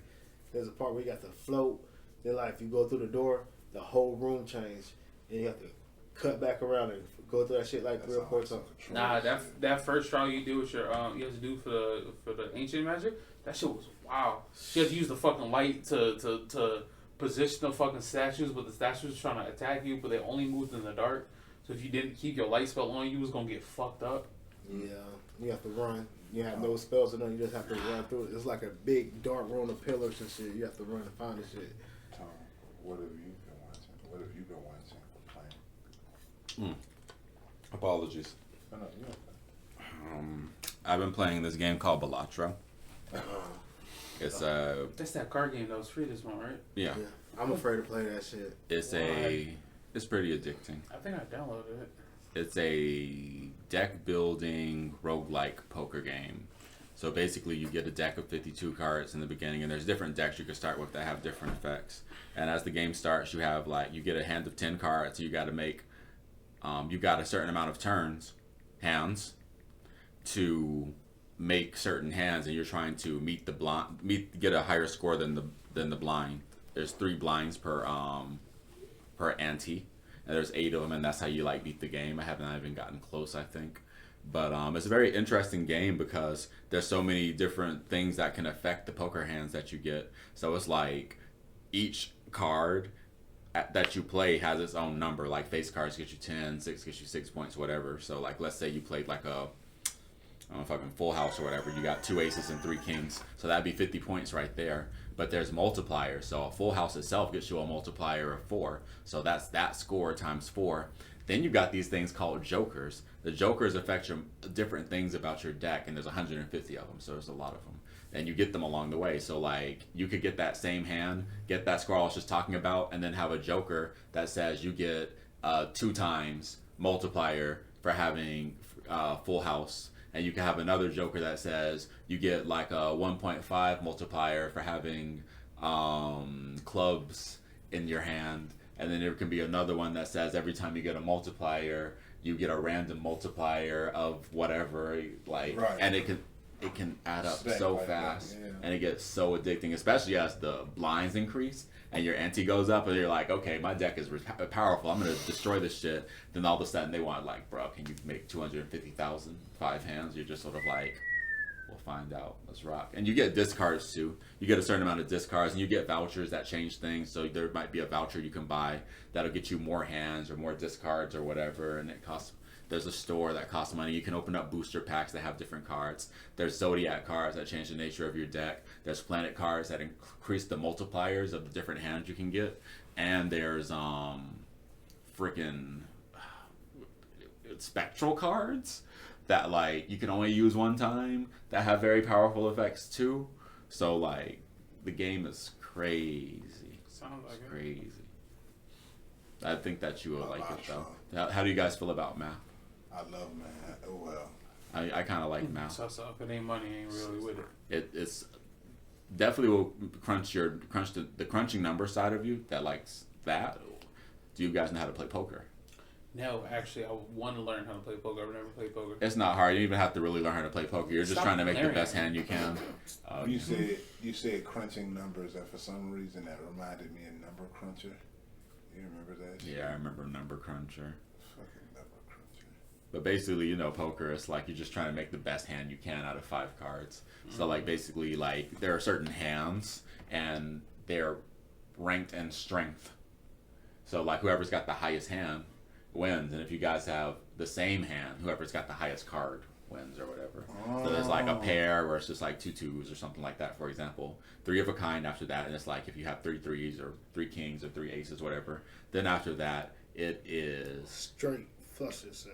There's a part where you got to float. Then like if you go through the door, the whole room changed, and you have to cut back around and go through that shit like 3 or 4 times. Nah, that first trial you do with your you have to do for the ancient magic. That shit was wow. You have to use the fucking light to position the fucking statues, but the statues were trying to attack you, but they only moved in the dark. So if you didn't keep your light spell on, you was gonna get fucked up. Yeah, you have to run. You have no spells or nothing. You just have to run through it. It's like a big dark room of pillars and shit. You have to run and find the shit. Tom, what have you been watching? What have you been watching? Playing? Apologies. No, you okay. I've been playing this game called Balatro. It's That's that card game that was free this month, right? yeah. Yeah. I'm afraid to play that shit. It's pretty addicting. I think I downloaded it. It's a deck building roguelike poker game. So basically, you get a deck of 52 cards in the beginning, and there's different decks you can start with that have different effects. And as the game starts, you have you get a hand of 10 cards. So you got to make, you got a certain amount of hands, to make certain hands, and you're trying to get a higher score than the blind. There's 3 blinds per ante, and there's 8 of them, and that's how you beat the game. I haven't even gotten close, I think. But it's a very interesting game because there's so many different things that can affect the poker hands that you get. So it's like each card that you play has its own number. Like face cards get you 10, 6 gets you 6 points, whatever. So let's say you played a fucking full house or whatever. You got 2 aces and 3 kings. So that'd be 50 points right there. But there's multipliers. So a full house itself gets you a multiplier of 4. So that's that score times 4. Then you've got these things called jokers. The jokers affect your different things about your deck, and there's 150 of them, so there's a lot of them. And you get them along the way. So you could get that same hand, get that score I was just talking about, and then have a joker that says you get 2 times multiplier for having full house. And you can have another joker that says you get a 1.5 multiplier for having clubs in your hand. And then there can be another one that says every time you get a multiplier, you get a random multiplier of whatever, right. And it can add up so fast, and it gets so addicting, especially as the blinds increase and your ante goes up, and you're like, okay, my deck is powerful, I'm gonna destroy this shit. Then all of a sudden they want bro, can you make 250,000 5 hands? You're just sort of we'll find out. Let's rock. And you get discards too. You get a certain amount of discards, and you get vouchers that change things. So there might be a voucher you can buy that'll get you more hands or more discards or whatever, and it costs. There's a store that costs money. You can open up booster packs that have different cards. There's Zodiac cards that change the nature of your deck. There's planet cards that increase the multipliers of the different hands you can get. And there's freaking spectral cards that you can only use one time that have very powerful effects too. So the game is crazy. Sounds like it's crazy. I think that you will like it though. How do you guys feel about math? I love math. Oh well. I kind of like math. So if it ain't money, ain't really with it. It's definitely will crunch the crunching number side of you that likes that. Do you guys know how to play poker? No, actually, I want to learn how to play poker. I've never played poker. It's not hard. You don't even have to really learn how to play poker. You're just trying to make the best hand you can. You said crunching numbers, and for some reason that reminded me of Number Cruncher. You remember that shit? Yeah, I remember Number Cruncher. Fucking Number Cruncher. But basically, poker, it's you're just trying to make the best hand you can out of 5 cards. Mm-hmm. So basically, there are certain hands, and they're ranked in strength. So whoever's got the highest hand wins, and if you guys have the same hand, whoever's got the highest card wins or whatever. Oh. So there's a pair where it's just 2 2s or something like that, for example. 3 of a kind after that, and it's if you have 3 3s or 3 kings or 3 aces, whatever. Then after that, it is straight flushes.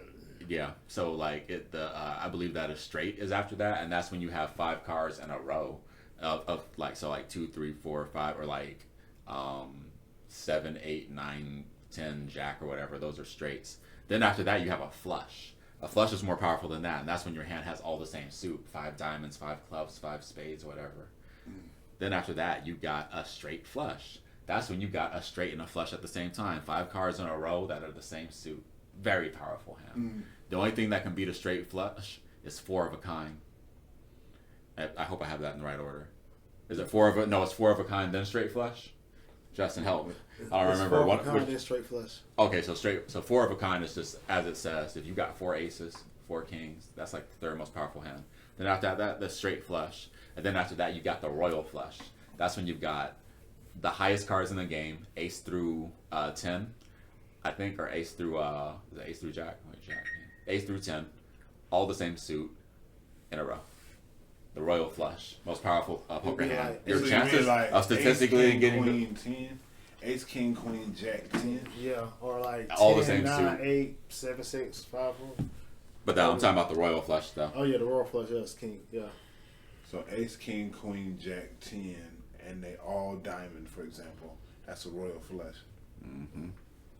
Yeah, so I believe that is straight is after that, and that's when you have 5 cards in a row of 2 3 4 5 or 7 8 9 10 jack or whatever. Those are straights. Then after that you have a flush. A flush is more powerful than that, and that's when your hand has all the same suit: 5 diamonds, 5 clubs, 5 spades, whatever. Then after that you got a straight flush. That's when you got a straight and a flush at the same time. 5 cards in a row that are the same suit. Very powerful hand. The only thing that can beat a straight flush is 4 of a kind. I hope I have that in the right order. Is it 4 of a? No, it's 4 of a kind then straight flush. Justin, help me. I don't remember what. 4 of a kind then straight flush. Okay, so 4 of a kind is just as it says. If you got 4 aces, 4 kings, that's the 3rd most powerful hand. Then after that, the straight flush, and then after that, you got the royal flush. That's when you've got the highest cards in the game, ace through 10, I think, or ace through is it ace through jack? Wait, jack. Ace through 10, all the same suit in a row. The royal flush, most powerful poker hand. Your chances of statistically ace, king, getting queen, 10, ace, king, queen, jack, 10. Yeah, or all 10, the same 9, suit. 8, 7, 6, 5, 4. But I'm talking about the royal flush though. Oh yeah, the royal flush. Yes, king. Yeah. So ace, king, queen, jack, 10, and they all diamond, for example. That's a royal flush. Mm-hmm.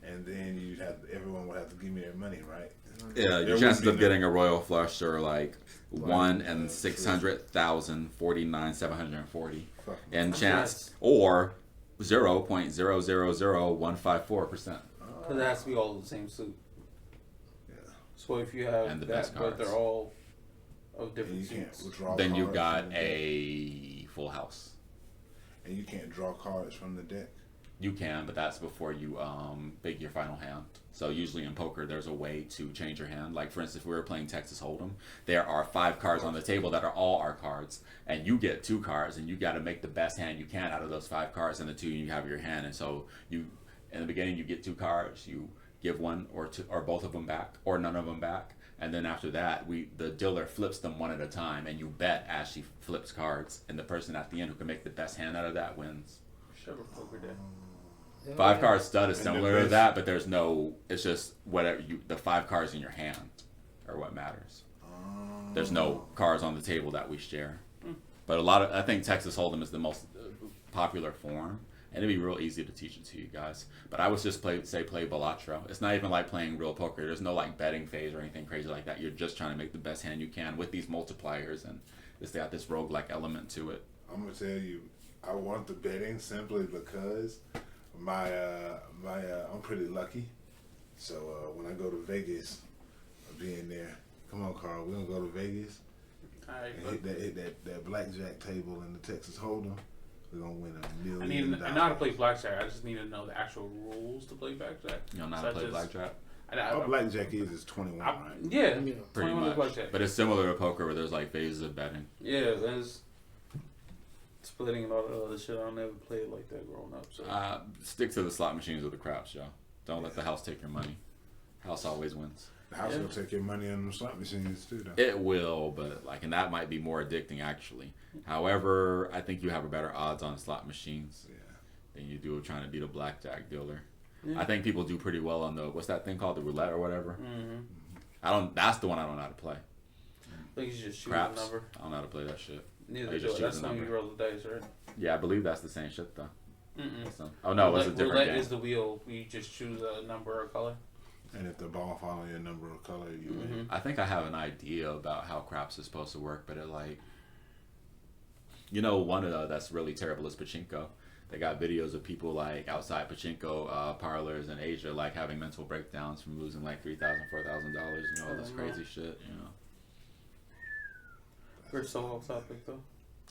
And then everyone would have to give me their money, right? Yeah, your chances of getting a royal flush are like 1 in 600,000, 49,740, and chance or 0.000154%. Because it has to be all the same suit. Yeah. So if you have And the that, best but they're cards. all of And different you can't suits. withdraw Then you cards got from the deck. a full house. And you can't draw cards from the deck. You can, but that's before you pick your final hand. So usually in poker, there's a way to change your hand. Like for instance, if we were playing Texas Hold'em, there are 5 cards on the table that are all our cards, and you get 2 cards, and you got to make the best hand you can out of those 5 cards, and the 2 you have in your hand. And so you, in the beginning, you get 2 cards, you give 1 or 2 or both of them back, or none of them back, and then after that, the dealer flips them one at a time, and you bet as she flips cards, and the person at the end who can make the best hand out of that wins. Sure, poker day. 5 card stud is And the similar to best- that, but there's no. It's just whatever the 5 cards in your hand are what matters. There's no cards on the table that we share. But I think Texas Hold'em is the most popular form, and it'd be real easy to teach it to you guys. But I would just play Balatro. It's not even like playing real poker. There's no like betting phase or anything crazy like that. You're just trying to make the best hand you can with these multipliers, and it's got this roguelike element to it. I'm gonna tell you, I want the betting simply because I'm pretty lucky. So when I go to Vegas, I'll be in there. Come on, Carl, we're gonna go to Vegas Alright, and hit that blackjack table in the Texas Hold'em. We're gonna win $1 I million. know how to play blackjack. I just need to know the actual rules to play blackjack. You don't know how to play blackjack? All blackjack is 21, right? Yeah, Yeah. Pretty 21 is much. blackjack. But it's similar to poker where there's like phases of betting. Yeah, there's splitting and all that other shit. I never played like that growing up. So Stick to the slot machines or the craps, y'all. Don't let the house take your money. House always wins. The house Yeah. will take your money on the slot machines too, though. It will, but and that might be more addicting actually. However, I think you have a better odds on slot machines than you do trying to beat a blackjack dealer. Yeah. I think people do pretty well on what's that thing called, the roulette or whatever. Mm-hmm. That's the one I don't know how to play. I think you just shoot Craps. a number. I don't know how to play that shit. Neither you do just I. That's choose a when you number. roll the dice, right? Yeah, I believe that's the same shit though. Mm-mm. Oh no, it was a different roulette game. is the wheel. You just choose a number or color. And if the ball follow your number or color, you win. I think I have an idea about how craps is supposed to work, but it one of that's really terrible is pachinko. They got videos of people like outside pachinko parlors in Asia like having mental breakdowns from losing like $3,000, $4,000, all this crazy shit, We're so off topic though.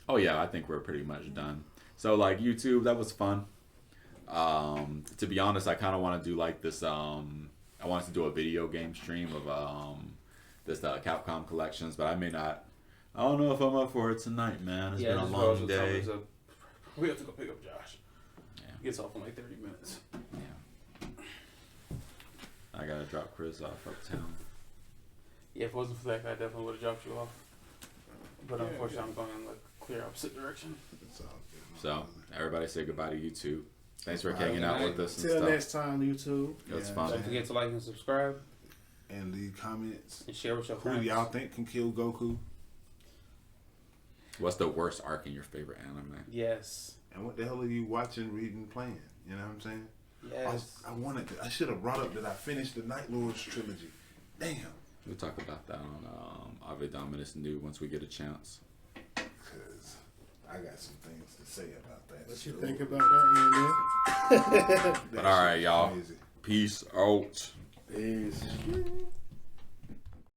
Oh yeah, I think we're pretty much done. So like YouTube, that was fun. To be honest, I kind of want to do like this. I wanted to do a video game stream of this Capcom collections, but I may not. I don't know if I'm up for it tonight, man. It's been a long day. We have to go pick up Josh. Yeah. He gets off in like 30 minutes. Yeah. I gotta drop Chris off uptown. Yeah, if it wasn't for that guy, I definitely would have dropped you off. But unfortunately, I'm going in the clear opposite direction. It's all good. So everybody say goodbye to YouTube. Thanks for hanging out with us and Till stuff. next time, YouTube. It was Yeah. fun. Don't forget to like and subscribe And leave comments. and share with your Who friends. do y'all think can kill Goku? What's the worst arc in your favorite anime? Yes. And what the hell are you watching, reading, playing? You know what I'm saying? Yes. I should have brought up that I finished the Night Lords trilogy. Damn. We'll talk about that on Ave Dominus New once we get a chance. Because I got some things to say about that. What you think about that, Andy? But all right, y'all. Crazy. Peace out. Peace.